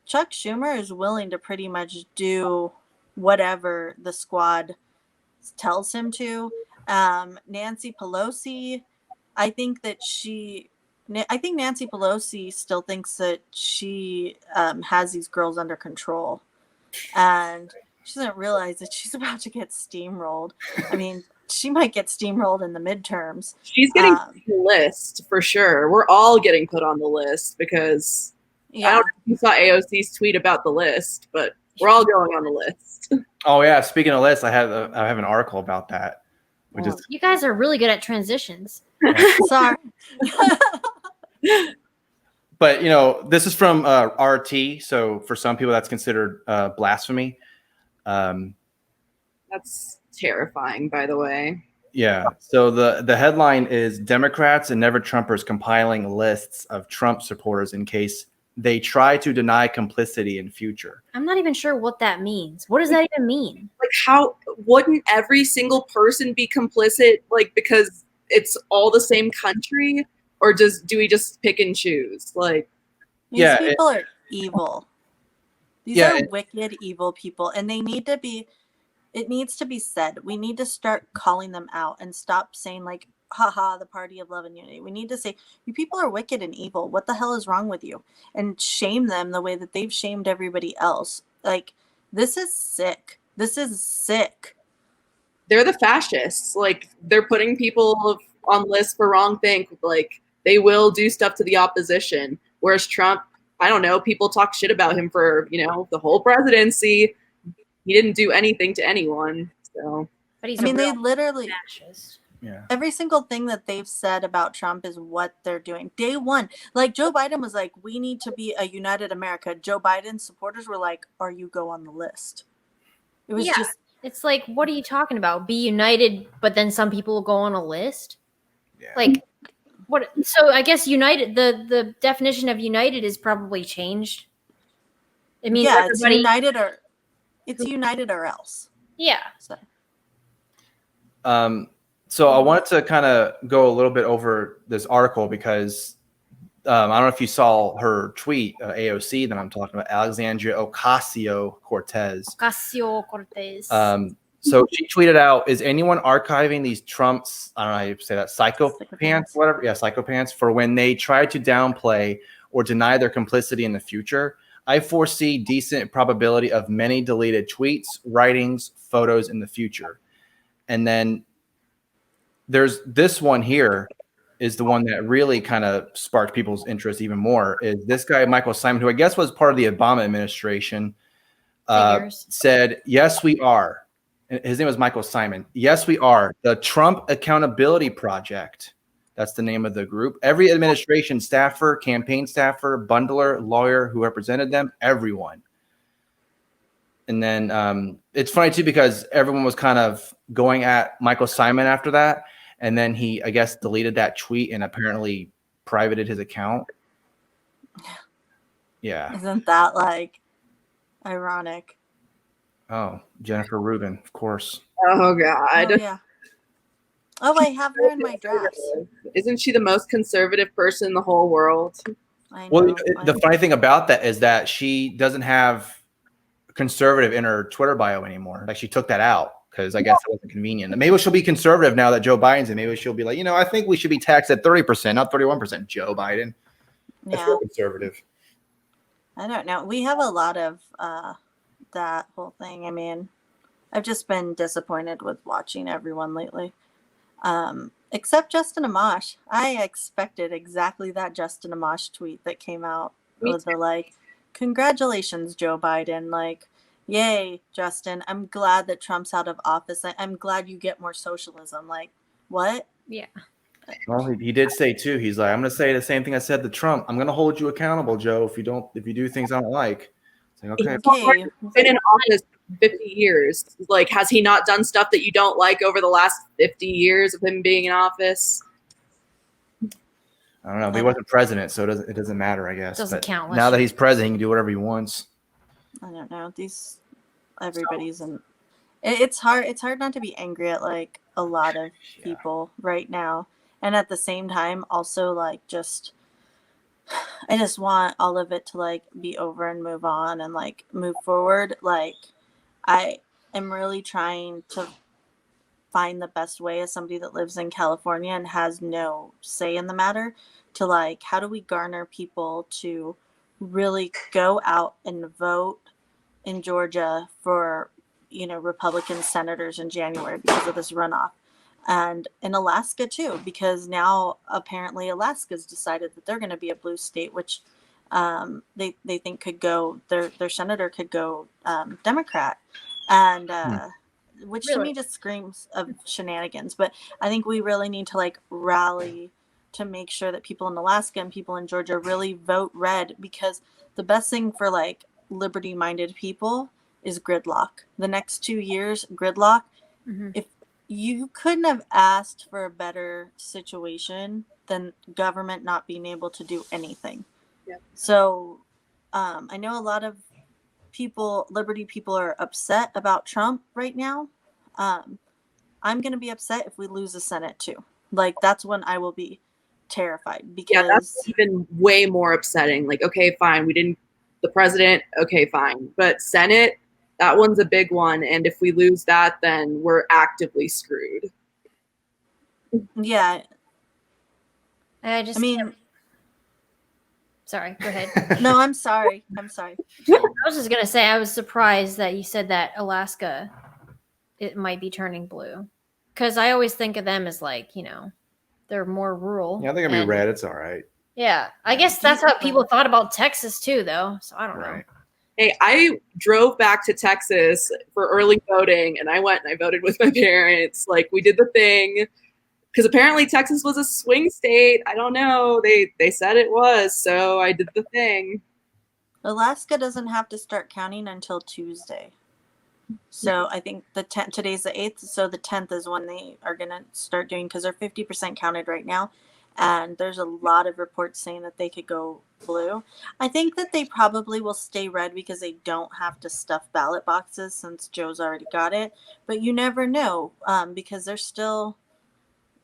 Speaker 4: Chuck Schumer is willing to pretty much do whatever the squad tells him to. Nancy Pelosi, I think Nancy Pelosi still thinks that she has these girls under control, and she doesn't realize that she's about to get steamrolled. I mean, she might get steamrolled in the midterms.
Speaker 3: She's getting on the list for sure. We're all getting put on the list because I don't know if you saw AOC's tweet about the list, but we're all going on the list.
Speaker 1: Oh yeah, speaking of lists, I have an article about that.
Speaker 2: you guys are really good at transitions.
Speaker 4: Sorry.
Speaker 1: But you know, this is from RT, so for some people that's considered blasphemy.
Speaker 3: That's terrifying, by the way.
Speaker 1: Yeah. So the headline is Democrats and Never Trumpers compiling lists of Trump supporters in case they try to deny complicity in future.
Speaker 2: I'm not even sure what that means. What does that even mean?
Speaker 3: Like, how wouldn't every single person be complicit? Like, because it's all the same country, or do we just pick and choose? Like,
Speaker 4: these people are evil. These are wicked, evil people, and they need to be. It needs to be said. We need to start calling them out and stop saying like, haha, the party of love and unity. We need to say, you people are wicked and evil. What the hell is wrong with you? And shame them the way that they've shamed everybody else. Like, this is sick. This is sick.
Speaker 3: They're the fascists. Like, they're putting people on lists for wrong things. Like, they will do stuff to the opposition. Whereas Trump, I don't know, people talk shit about him for, the whole presidency. He didn't do anything to anyone. So,
Speaker 2: but he's
Speaker 4: they literally
Speaker 2: fascist.
Speaker 1: Yeah.
Speaker 4: Every single thing that they've said about Trump is what they're doing. Day one, like Joe Biden was like, we need to be a united America. Joe Biden's supporters were like, or you go on the list. It was just.
Speaker 2: It's like, what are you talking about? Be united, but then some people will go on a list?
Speaker 1: Yeah.
Speaker 2: Like, what? So I guess united, the definition of united is probably changed. It means
Speaker 4: it's united or else.
Speaker 2: Yeah.
Speaker 1: So I wanted to kind of go a little bit over this article because I don't know if you saw her tweet, AOC, that I'm talking about, Alexandria Ocasio-Cortez. So she tweeted out, is anyone archiving these Trump's, I don't know how you say that, psychopants, whatever? Yeah, psychopants, for when they try to downplay or deny their complicity in the future? I foresee decent probability of many deleted tweets, writings, photos in the future. And then there's this one here is the one that really kind of sparked people's interest even more, is this guy, Michael Simon, who I guess was part of the Obama administration, said, yes, we are. His name was Michael Simon. Yes, we are. The Trump Accountability Project. That's the name of the group. Every administration staffer, campaign staffer, bundler, lawyer who represented them, everyone. And then it's funny too because everyone was kind of going at Michael Simon after that, and then he, I guess, deleted that tweet and apparently privated his account. Yeah.
Speaker 4: Isn't that like ironic?
Speaker 1: Oh, Jennifer Rubin, of course.
Speaker 3: Oh God.
Speaker 4: Oh yeah. Oh, I have her in my drafts.
Speaker 3: Isn't she the most conservative person in the whole world?
Speaker 4: I know.
Speaker 1: Well, the funny thing about that is that she doesn't have conservative in her Twitter bio anymore. Like she took that out because I guess it wasn't convenient. And maybe she'll be conservative now that Joe Biden's in. Maybe she'll be like, I think we should be taxed at 30%, not 31%. Joe Biden. That's
Speaker 4: Yeah.
Speaker 1: real conservative.
Speaker 4: I don't know. We have a lot of that whole thing. I mean, I've just been disappointed with watching everyone lately. Except Justin Amash. I expected exactly that Justin Amash tweet that came out with the like, congratulations, Joe Biden. Like, yay, Justin. I'm glad that Trump's out of office. I'm glad you get more socialism. Like, what?
Speaker 2: Yeah.
Speaker 1: Well, he did say too. He's like, I'm going to say the same thing I said to Trump. I'm going to hold you accountable, Joe. If you do things I don't like. It's like, okay.
Speaker 3: He's been in office for 50 years. Like, has he not done stuff that you don't like over the last 50 years of him being in office?
Speaker 1: I don't know. But he wasn't president, so it doesn't matter, I guess.
Speaker 2: Doesn't count.
Speaker 1: Now that he's president, he can do whatever he wants.
Speaker 4: I don't know. Everybody's in. It's hard. It's hard not to be angry at like a lot of people right now, and at the same time, also like I just want all of it to like be over and move on and like move forward. Like I am really trying to find the best way as somebody that lives in California and has no say in the matter to like, how do we garner people to really go out and vote in Georgia for, Republican senators in January because of this runoff. And in Alaska too, because now apparently Alaska's decided that they're going to be a blue state, which they think could go, their senator could go Democrat. And which to me just screams of shenanigans. But I think we really need to like rally to make sure that people in Alaska and people in Georgia really vote red, because the best thing for like liberty-minded people is gridlock. The next 2 years, gridlock. Mm-hmm. If you couldn't have asked for a better situation than government not being able to do anything. Yeah. So I know a lot of liberty people are upset about Trump right now. I'm going to be upset if we lose the Senate too. Like that's when I will be terrified, because
Speaker 3: that's even way more upsetting. Like, okay, fine. We didn't, the president. Okay, fine. But Senate, that one's a big one. And if we lose that, then we're actively screwed.
Speaker 4: Yeah.
Speaker 2: Sorry, go ahead.
Speaker 4: No, I'm sorry.
Speaker 2: I was just going to say, I was surprised that you said that Alaska, it might be turning blue. Because I always think of them as like, they're more rural.
Speaker 1: Yeah, they're going to be red. It's all right.
Speaker 2: Yeah. I guess that's how people thought about Texas too, though. So I don't know.
Speaker 3: Hey, I drove back to Texas for early voting, and I went and I voted with my parents. Like, we did the thing. Because apparently Texas was a swing state. I don't know. They said it was, so I did the thing.
Speaker 4: Alaska doesn't have to start counting until Tuesday. So I think today's the 8th, so the 10th is when they are going to start doing, because they're 50% counted right now. And there's a lot of reports saying that they could go blue. I think that they probably will stay red because they don't have to stuff ballot boxes since Joe's already got it. But you never know, because they're still...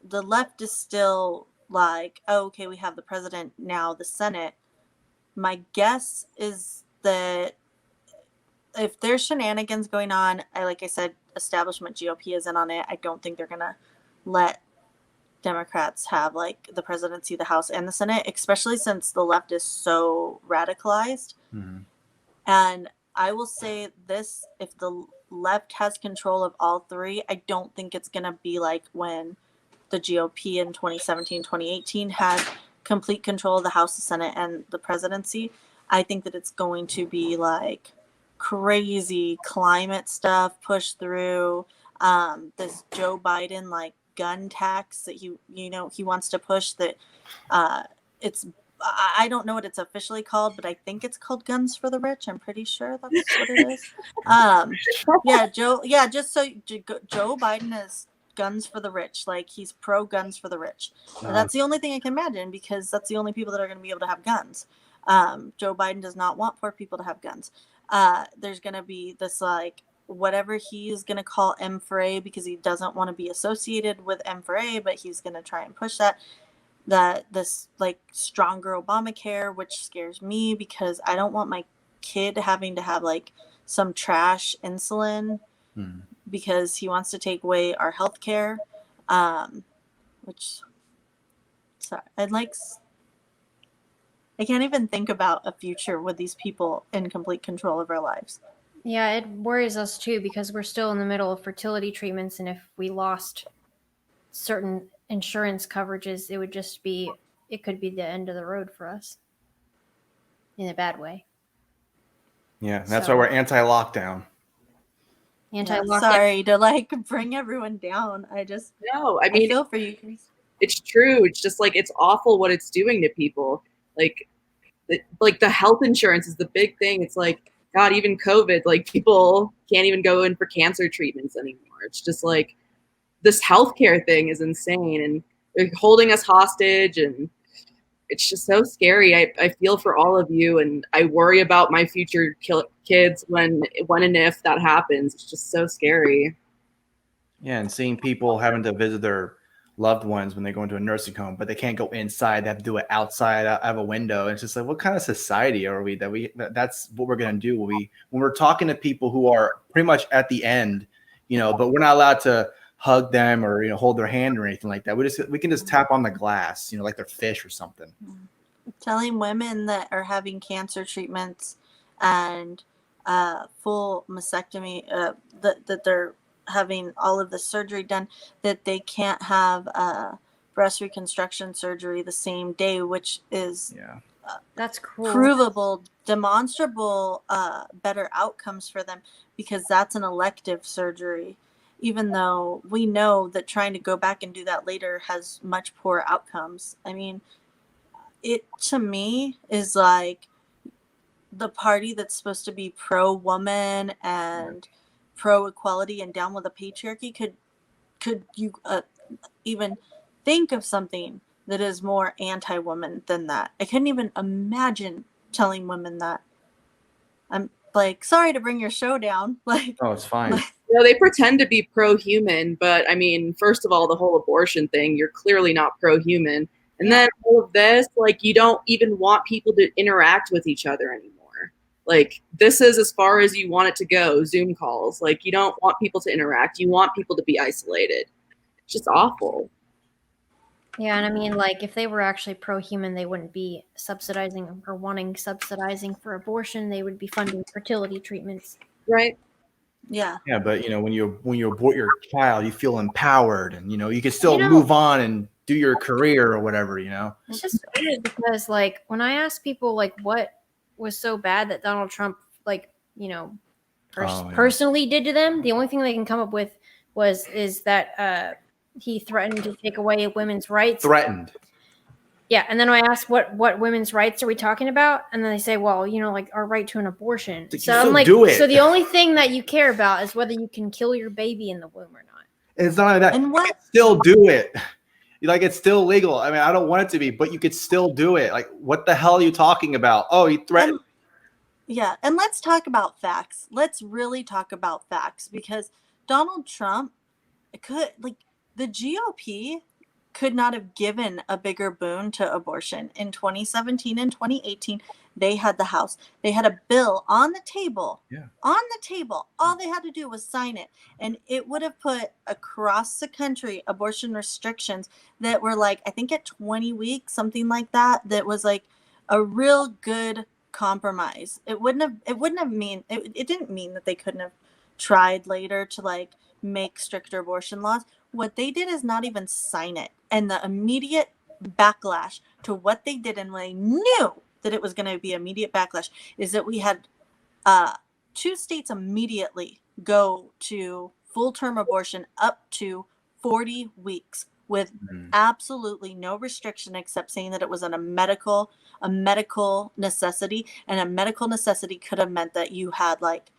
Speaker 4: The left is still like, oh, okay, we have the president, now the Senate. My guess is that if there's shenanigans going on, like I said, establishment GOP isn't on it. I don't think they're going to let Democrats have like the presidency, the House, and the Senate, especially since the left is so radicalized. Mm-hmm. And I will say this, if the left has control of all three, I don't think it's going to be like when the GOP in 2017, 2018 had complete control of the House, the Senate, and the presidency. I think that it's going to be like crazy climate stuff pushed through, this Joe Biden like gun tax that he wants to push, that it's I don't know what it's officially called, but I think it's called Guns for the Rich. I'm pretty sure that's what it is. Yeah, just so Joe Biden is guns for the rich. Like, he's pro guns for the rich. And that's the only thing I can imagine, because that's the only people that are going to be able to have guns. Joe Biden does not want poor people to have guns. There's going to be this, like, whatever he's going to call M4A, because he doesn't want to be associated with M4A, but he's going to try and push this like stronger Obamacare, which scares me, because I don't want my kid having to have like some trash insulin because he wants to take away our health care. Which, sorry, I can't even think about a future with these people in complete control of our lives.
Speaker 2: Yeah, it worries us too, because we're still in the middle of fertility treatments, and if we lost certain insurance coverages, it could be the end of the road for us in a bad way.
Speaker 1: Yeah, that's why we're anti-lockdown.
Speaker 4: Sorry to like bring everyone down. I feel for you, Chris.
Speaker 3: It's true. It's just like, it's awful what it's doing to people. Like the health insurance is the big thing. It's like, God, even COVID, like, people can't even go in for cancer treatments anymore. It's just like, this healthcare thing is insane, and they're holding us hostage, and it's just so scary. I feel for all of you, and I worry about my future kids when and if that happens. It's just so scary.
Speaker 1: Yeah, and seeing people having to visit their loved ones when they go into a nursing home, but they can't go inside. They have to do it outside out of a window. And it's just like, what kind of society are we that's what we're going to do when we're talking to people who are pretty much at the end, but we're not allowed to hug them or hold their hand or anything like that. We can just tap on the glass, like they're fish or something.
Speaker 4: Telling women that are having cancer treatments and full mastectomy, that they're having all of the surgery done, that they can't have breast reconstruction surgery the same day, which is
Speaker 2: that's cool.
Speaker 4: Provable, demonstrable better outcomes for them, because that's an elective surgery, even though we know that trying to go back and do that later has much poorer outcomes. I mean, it to me is like the party that's supposed to be pro-woman and pro-equality and down with the patriarchy. Could you even think of something that is more anti-woman than that? I couldn't even imagine telling women that. I'm like, sorry to bring your show down. Like,
Speaker 1: oh, it's fine.
Speaker 3: They pretend to be pro-human, but I mean, first of all, the whole abortion thing, you're clearly not pro-human. And then all of this, like, you don't even want people to interact with each other anymore. Like, this is as far as you want it to go, Zoom calls. Like, you don't want people to interact. You want people to be isolated. It's just awful.
Speaker 2: Yeah, and I mean, like, if they were actually pro-human, they wouldn't be subsidizing or wanting subsidizing for abortion. They would be funding fertility treatments.
Speaker 3: Right.
Speaker 4: Yeah.
Speaker 1: Yeah, but when you abort your child, you feel empowered, and you can still move on and do your career or whatever.
Speaker 2: It's just weird, because like when I ask people like what was so bad that Donald Trump personally did to them, the only thing they can come up with is that he threatened to take away women's rights.
Speaker 1: Threatened.
Speaker 2: Yeah, and then I asked what women's rights are we talking about, and then they say, well, like our right to an abortion. So I'm like, so the only thing that you care about is whether you can kill your baby in the womb or not.
Speaker 1: And it's not like that.
Speaker 4: And what?
Speaker 1: Still do it. Like, it's still legal. I mean, I don't want it to be, but you could still do it. Like, what the hell are you talking about? Oh, you threatened.
Speaker 4: Yeah, and let's talk about facts. Let's really talk about facts, because Donald Trump the GOP could not have given a bigger boon to abortion. In 2017 and 2018, they had the House. They had a bill on the table. Yeah. On the table. All they had to do was sign it. And it would have put across the country abortion restrictions that were like, I think at 20 weeks, something like that, that was like a real good compromise. It didn't mean that they couldn't have tried later to like make stricter abortion laws. What they did is not even sign it. And the immediate backlash to what they did, and when they knew that it was going to be immediate backlash, is that we had 2 states immediately go to full-term abortion up to 40 weeks. with absolutely no restriction except saying that it was a medical necessity, and a medical necessity could have meant that you had like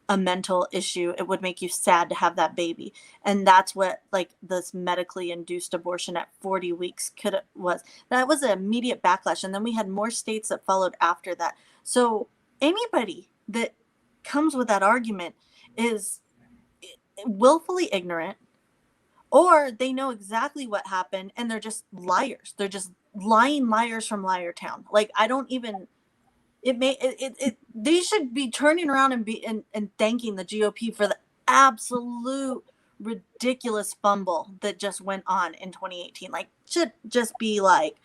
Speaker 4: a mental issue. It would make you sad to have that baby, and that's what like this medically induced abortion at 40 weeks that was an immediate backlash. And then we had more states that followed after that. So anybody that comes with that argument is willfully ignorant, or they know exactly what happened and they're just liars. They're just lying liars from Liar Town. Like, I don't even, they should be turning around and thanking the GOP for the absolute ridiculous fumble that just went on in 2018. Like, should just be like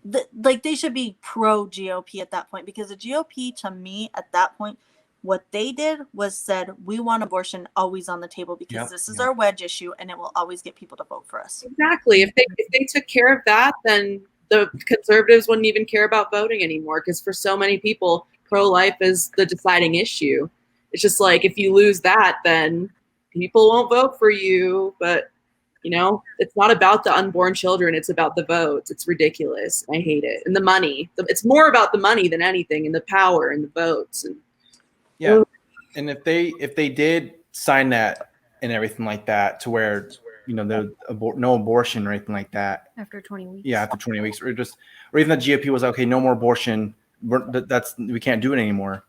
Speaker 4: they should be pro GOP at that point, because the GOP, to me, at that point, what they did was said, we want abortion always on the table because this is our wedge issue and it will always get people to vote for us.
Speaker 3: Exactly. If they took care of that, then the conservatives wouldn't even care about voting anymore, because for so many people, pro-life is the deciding issue. It's just like, if you lose that, then people won't vote for you. But, you know, it's not about the unborn children. It's about the votes. It's ridiculous. I hate it. And the money. It's more about the money than anything, and the power and the votes. And
Speaker 1: yeah. And if they did sign that and everything like that, to where, you know, no abortion or anything like that
Speaker 2: after 20 weeks.
Speaker 1: Yeah, after 20 weeks, or even the GOP was okay, no more abortion. We can't do it anymore.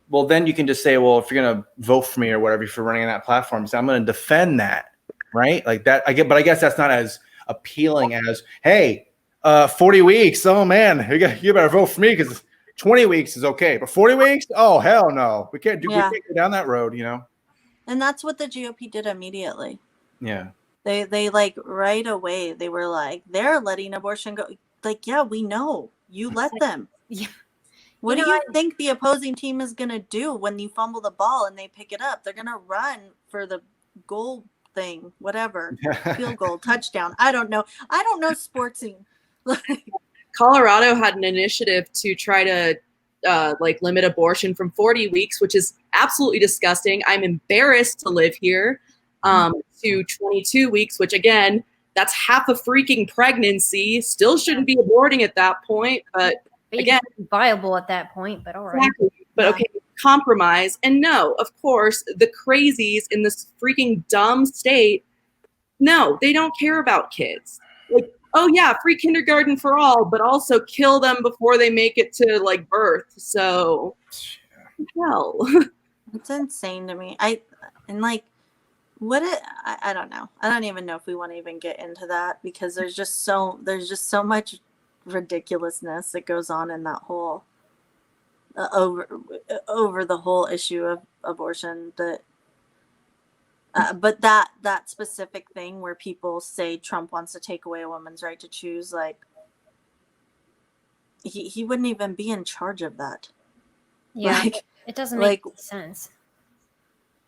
Speaker 1: Well, then you can just say, well, if you're gonna vote for me or whatever, if you're running on that platform, so I'm gonna defend that, right? Like that. But I guess that's not as appealing as, hey, 40 weeks. Oh man, you better vote for me because 20 weeks is okay, but 40 weeks? Oh hell no, we can't go down that road, you know.
Speaker 4: And that's what the GOP did immediately.
Speaker 1: Yeah.
Speaker 4: They like right away, they were like, they're letting abortion go. Like, yeah, we know. You let them.
Speaker 2: Yeah.
Speaker 4: What do you think the opposing team is going to do when you fumble the ball and they pick it up? They're going to run for the goal thing, whatever. Field goal, touchdown. I don't know sportsing.
Speaker 3: Colorado had an initiative to try to limit abortion from 40 weeks, which is absolutely disgusting. I'm embarrassed to live here. To 22 weeks, which again, that's half a freaking pregnancy. Still shouldn't be aborting at that point, but again,
Speaker 2: viable at that point, but all right.
Speaker 3: Exactly. But okay, compromise. And no, of course, the crazies in this freaking dumb state, no, they don't care about kids. Like, oh yeah, free kindergarten for all, but also kill them before they make it to like birth. So, hell,
Speaker 4: it's insane to me. I don't know. I don't even know if we want to even get into that, because there's just so much ridiculousness that goes on in that whole over the whole issue of abortion. That but that specific thing where people say Trump wants to take away a woman's right to choose, like he wouldn't even be in charge of that.
Speaker 2: Yeah, like, it doesn't make sense.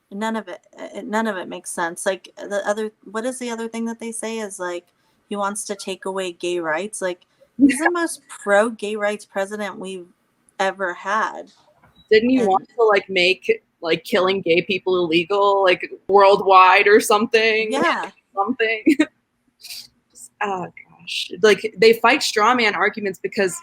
Speaker 4: None of it makes sense. Like, what is the other thing that they say is like, he wants to take away gay rights. Like, he's the most pro gay rights president we've ever had.
Speaker 3: Didn't he want to like make like killing gay people illegal, like worldwide or something?
Speaker 4: Yeah.
Speaker 3: Something. Oh gosh. Like, they fight straw man arguments because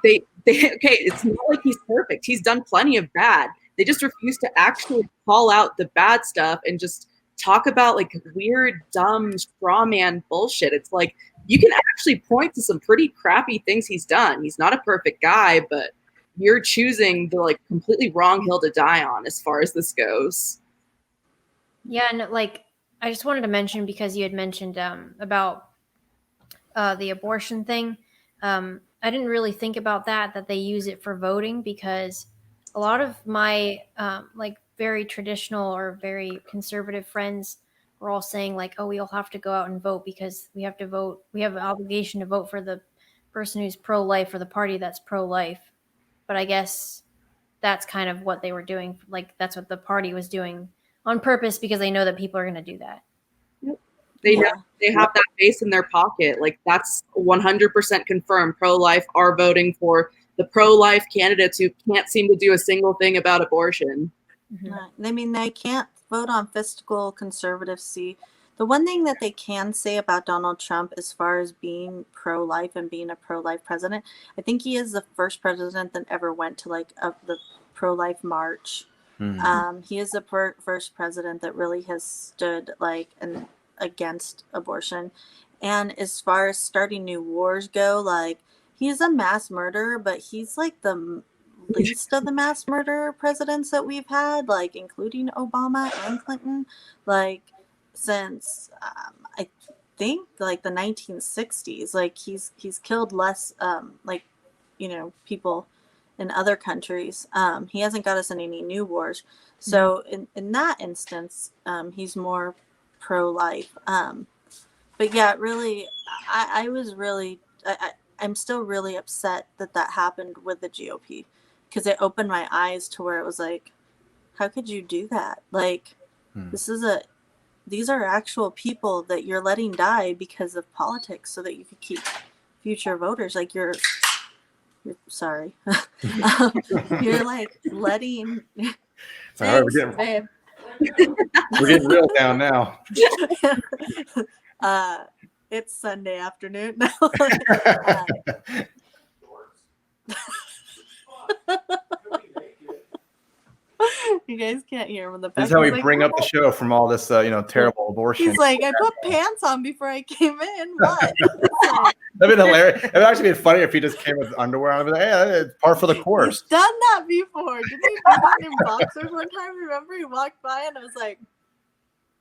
Speaker 3: they it's not like he's perfect. He's done plenty of bad. They just refuse to actually call out the bad stuff and just talk about like weird, dumb straw man bullshit. It's like, you can actually point to some pretty crappy things he's done. He's not a perfect guy, but you're choosing the like completely wrong hill to die on as far as this goes.
Speaker 2: Yeah, and like, I just wanted to mention, because you had mentioned about the abortion thing. I didn't really think about that they use it for voting, because a lot of my like very traditional or very conservative friends were all saying like, oh, we all have to go out and vote because we have to vote. We have an obligation to vote for the person who's pro-life or the party that's pro-life. But I guess that's kind of what they were doing. Like, that's what the party was doing on purpose, because they know that people are going to do that.
Speaker 3: They know they have that base in their pocket. Like, that's 100% confirmed. Pro-life are voting for the pro-life candidates who can't seem to do a single thing about abortion.
Speaker 4: Mm-hmm. I mean, they can't vote on fiscal conservacy. The one thing that they can say about Donald Trump as far as being pro-life and being a pro-life president, I think he is the first president that ever went to like the pro-life march. He is the first president that really has stood like against abortion. And as far as starting new wars go, like he's a mass murderer, but he's like the least of the mass murderer presidents that we've had, like including Obama and Clinton, like since I think like the 1960s. Like he's killed less like, you know, people in other countries. He hasn't got us in any new wars. So in that instance, he's more pro-life. But yeah, really, I was really, I'm still really upset that happened with the GOP, because it opened my eyes to where it was like, how could you do that? Like, these are actual people that you're letting die because of politics so that you could keep future voters. Like you're sorry. You're like letting.
Speaker 1: Sorry,
Speaker 4: Thanks, babe.
Speaker 1: We're getting real down now.
Speaker 4: It's Sunday afternoon. You guys can't hear him in the back.
Speaker 1: This is how we bring up the show from all this, terrible abortion.
Speaker 4: He's like, I put pants on before I came in. What?
Speaker 1: That'd been hilarious. It'd actually been funny if he just came with underwear on. I'd be like, hey, it's par for the course.
Speaker 4: He's done that before. Didn't he do that in boxers one time? Remember, he walked by and I was like,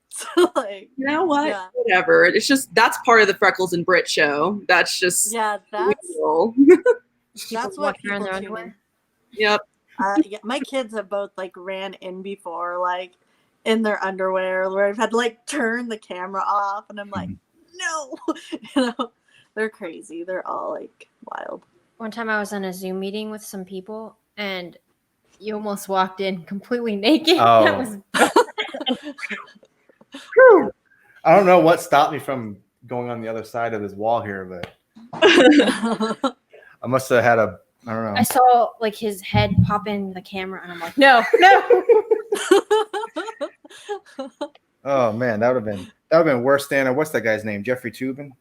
Speaker 4: so like,
Speaker 3: You know what?
Speaker 4: Yeah.
Speaker 3: Whatever. It's just that's part of the Freckles and Britt show. That's just
Speaker 4: yeah, that's
Speaker 3: real.
Speaker 4: what
Speaker 2: walking around
Speaker 4: people
Speaker 2: their
Speaker 4: tune
Speaker 2: underwear.
Speaker 4: in.
Speaker 3: Yep.
Speaker 4: Yeah, my kids have both like ran in before, like in their underwear, where I've had to like turn the camera off, and I'm like, no, you know, they're crazy. They're all like wild.
Speaker 2: One time I was on a Zoom meeting with some people, and you almost walked in completely naked.
Speaker 1: Oh.
Speaker 2: That was
Speaker 1: I don't know what stopped me from going on the other side of this wall here, but I must have had I don't know.
Speaker 2: I saw like his head pop in the camera, and I'm like, no.
Speaker 1: Oh man, that would have been worse than what's that guy's name? Jeffrey Tubin?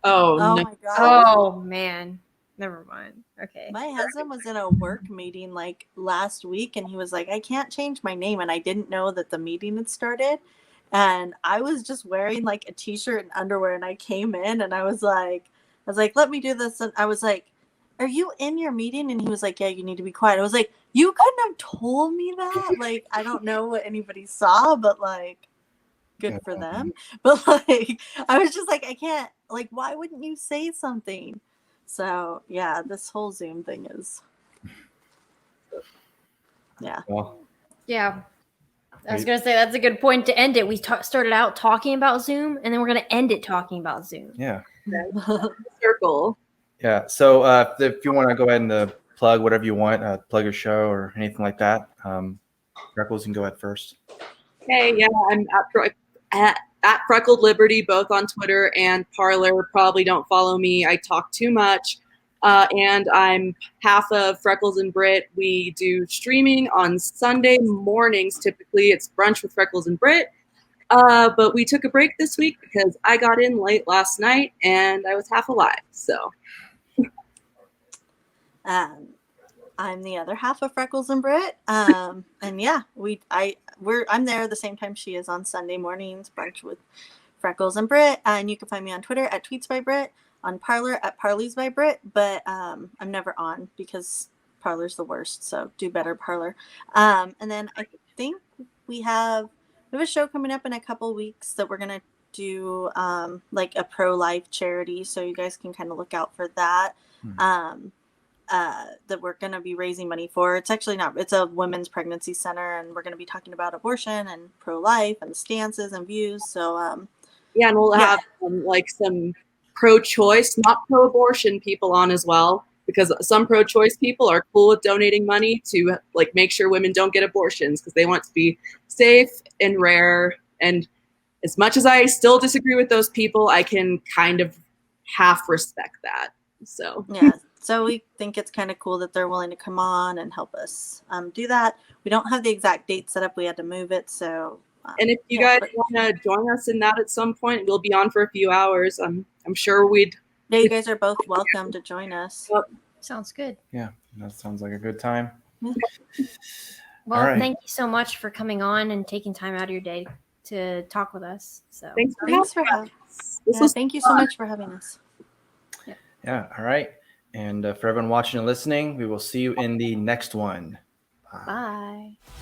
Speaker 3: Oh,
Speaker 4: Oh
Speaker 3: no.
Speaker 4: my god.
Speaker 2: Oh man, never mind. Okay.
Speaker 4: My husband was in a work meeting like last week, and he was like, I can't change my name. And I didn't know that the meeting had started. And I was just wearing like a t-shirt and underwear, and I came in and I was like, let me do this. And I was like, are you in your meeting? And he was like, yeah, you need to be quiet. I was like, you couldn't have told me that. Like, I don't know what anybody saw, but like, good for them. But like, I was just like, I can't, like, why wouldn't you say something? So yeah, this whole Zoom thing is, yeah.
Speaker 1: Well,
Speaker 2: Yeah. I was going to say that's a good point to end it. We started out talking about Zoom, and then we're going to end it talking about Zoom.
Speaker 1: yeah.
Speaker 3: Circle.
Speaker 1: Yeah. So if you want to go ahead and plug whatever you want, plug your show or anything like that, Freckles, you can go ahead first.
Speaker 3: Hey, yeah, I'm at Freckled Liberty, both on Twitter and Parler. Probably don't follow me. I talk too much. And I'm half of Freckles and Britt. We do streaming on Sunday mornings. Typically, it's brunch with Freckles and Britt. But we took a break this week because I got in late last night and I was half alive. So,
Speaker 4: I'm the other half of Freckles and Britt. And yeah, I'm there the same time she is on Sunday mornings, brunch with Freckles and Britt. And you can find me on Twitter at Tweets by Britt, on Parler at Parleys by Britt. But I'm never on because Parler's the worst. So do better, Parler. And then I think we have a show coming up in a couple weeks that we're gonna do like a pro-life charity. So you guys can kind of look out for that. That we're going to be raising money for. It's actually it's a women's pregnancy center, and we're going to be talking about abortion and pro-life and stances and views. So,
Speaker 3: yeah, and we'll have like some pro-choice, not pro-abortion people on as well, because some pro-choice people are cool with donating money to like make sure women don't get abortions because they want it to be safe and rare. And as much as I still disagree with those people, I can kind of half respect that. So,
Speaker 4: yeah. So we think it's kind of cool that they're willing to come on and help us do that. We don't have the exact date set up. We had to move it. So
Speaker 3: And if you guys want to join us in that at some point, we'll be on for a few hours. I'm sure
Speaker 4: Yeah, you guys are both welcome to join us.
Speaker 3: Yep.
Speaker 2: Sounds good.
Speaker 1: Yeah, that sounds like a good time.
Speaker 4: Yeah.
Speaker 2: Well,
Speaker 1: All right.
Speaker 2: thank you so much for coming on and taking time out of your day to talk with us. So
Speaker 3: Thanks for having us.
Speaker 4: Thank you so much for having us.
Speaker 1: Yeah. All right. And for everyone watching and listening, we will see you in the next one. Bye.
Speaker 2: bye.